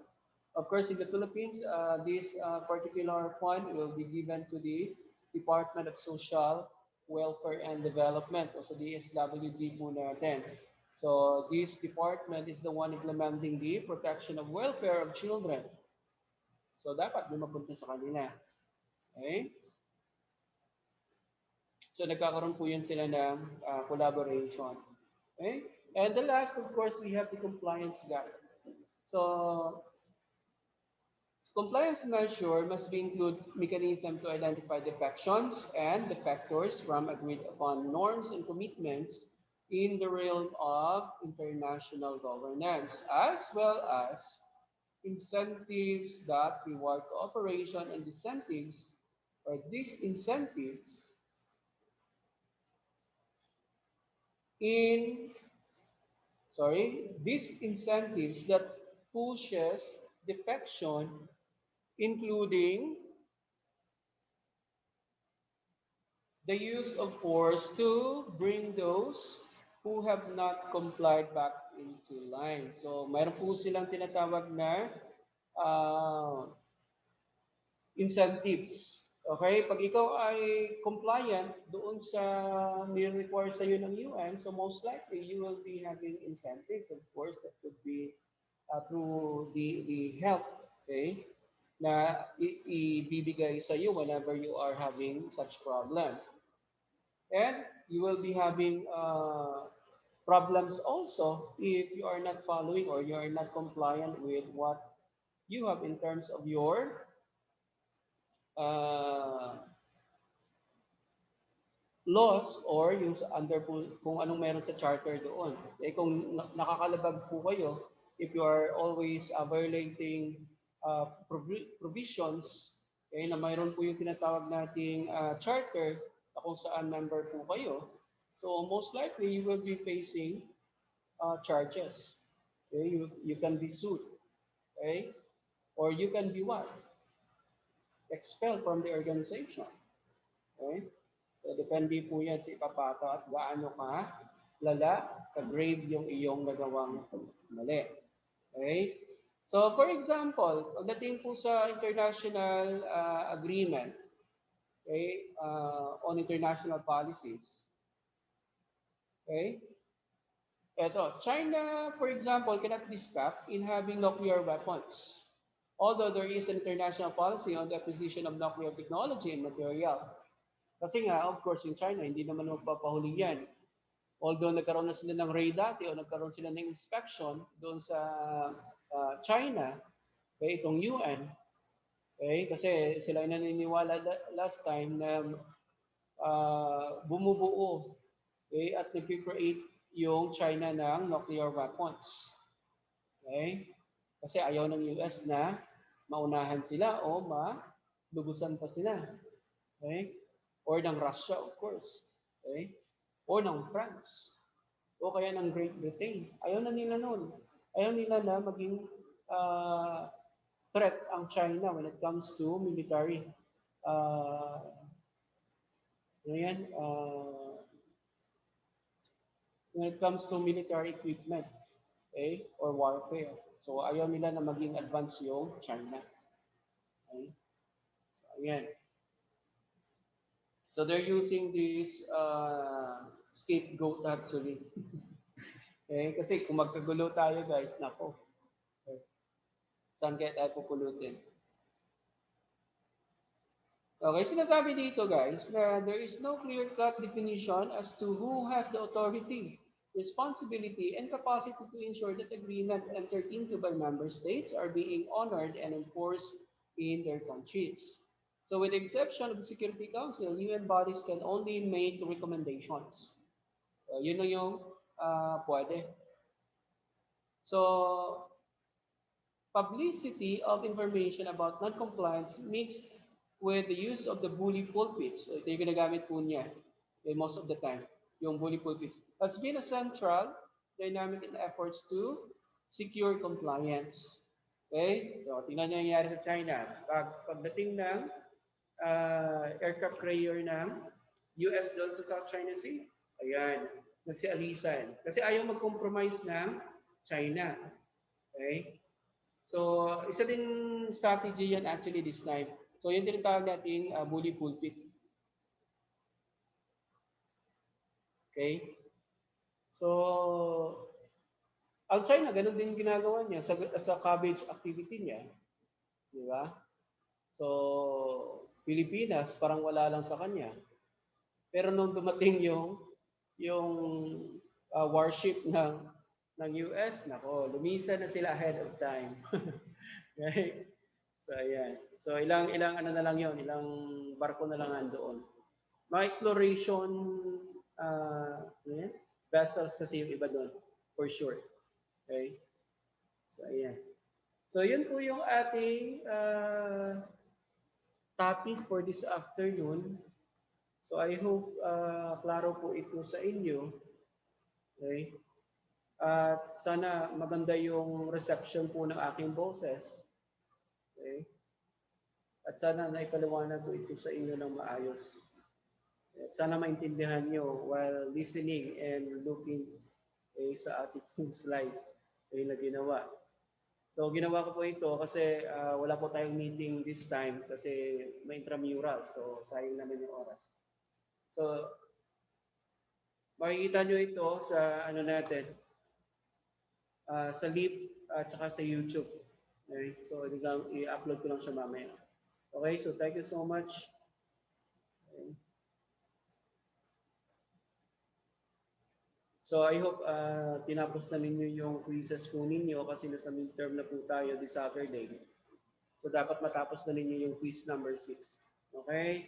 Of course, in the Philippines, this particular fund will be given to the Department of Social Welfare and Development, o sa DSWD po natin. So this department is the one implementing the protection of welfare of children. So dapat may mapunta sa kanila. Okay? So nagkakaroon po yun sila ng collaboration. Okay? And the last, of course, we have the compliance gap. So compliance measure must be include mechanism to identify defections and defectors from agreed upon norms and commitments in the realm of international governance, as well as incentives that reward cooperation and disincentives or disincentives in these incentives that pushes defection, including the use of force to bring those who have not complied back into line. So, mayroon po silang tinatawag na incentives. Okay? Pag ikaw ay compliant doon sa ni-require sa iyo ng UN, so most likely you will be having incentives, of course, that could be through the help, okay, na ibibigay sa iyo whenever you are having such problem. And you will be having problems also if you are not following or you are not compliant with what you have in terms of your laws or yung under kung anong meron sa charter doon. Eh kung nakakalabag po kayo, if you are always violating provisions, na mayroon po yung tinatawag nating charter na kung saan member po kayo, so most likely you will be facing charges. Okay? You can be sued. Okay? Or you can be what? Expelled from the organization. Okay? So, depende po yan sa ipapato at gaano ka lala, ka-grave yung iyong nagawang mali. Okay? So, for example, pagdating po sa international agreement, okay, on international policies, okay, eto, China, for example, cannot be stopped in having nuclear weapons. Although there is an international policy on the acquisition of nuclear technology and material. Kasi nga, of course, in China, hindi naman magpapahuli yan. Although nagkaroon na sila ng raid dati o nagkaroon sila ng inspection doon sa China, kaya itong UN, Okay? Kasi sila ay naniniwala last time na bumubuo, okay, at nag-create yung China ng nuclear weapons. Okay? Kasi ayaw ng US na maunahan sila o malubusan pa sila. Okay? Or ng Russia, of course. Okay? O ng France. O kaya ng Great Britain. Ayaw na nila noon. Ayaw nila na maging uh, threat ang China when it comes to military uh, ano yan, when it comes to military equipment, okay, or warfare. So ayaw nila na maging advanced yung China. Okay? So, ayan. So they're using this scapegoat actually. Okay? Kasi kung magkagulo tayo guys, nako, okay, saan kaya tayo pupulutin? Okay, sinasabi dito guys na there is no clear-cut definition as to who has the authority, responsibility, and capacity to ensure that agreements entered into by member states are being honored and enforced in their countries. So with the exception of the Security Council, UN bodies can only make recommendations. Yun na yung pwede. So publicity of information about non-compliance mixed with the use of the bully pulpits. So, ito yung ginagamit po niya most of the time, yung bully pulpits, has been a central dynamic in efforts to secure compliance. Okay? So, tingnan niyo yung nangyari sa China. Pagdating ng aircraft carrier ng US doon sa South China Sea, ayan, nagsialisan. Kasi ayaw mag-compromise ng China. Okay? So, isa din strategy yan actually this time. So, yun tinatawag natin bully pulpit. Okay? So, ang China, ganun din ginagawa niya sa cabbage activity niya. Di ba? So, Pilipinas, parang wala lang sa kanya. Pero nung dumating yung warship ng US, nako, lumisa na sila ahead of time. Okay? So ayan. So ilang ano na lang 'yon, ilang barko na lang nandoon. Mga exploration vessels kasi yung iba doon for sure. Okay? So ayan. So yun po yung ating topic for this afternoon. So I hope klaro po ito sa inyo. Okay? At sana maganda yung reception po ng aking boses. Okay? At sana naipaliwanag ko ito sa inyo ng maayos. At sana maintindihan nyo while listening and looking sa ating slide na ginawa. So ginawa ko po ito kasi wala po tayong meeting this time kasi may intramural. So sayang naman yung oras. So makikita nyo ito sa ano natin, sa Leap at saka sa YouTube. Okay? So i-upload ko lang siya mamaya. Okay, so thank you so much. Okay. So I hope tinapos na ninyo yung quizzes po ninyo kasi nasa midterm na po tayo this Saturday. So dapat matapos na ninyo yung quiz number 6. Okay?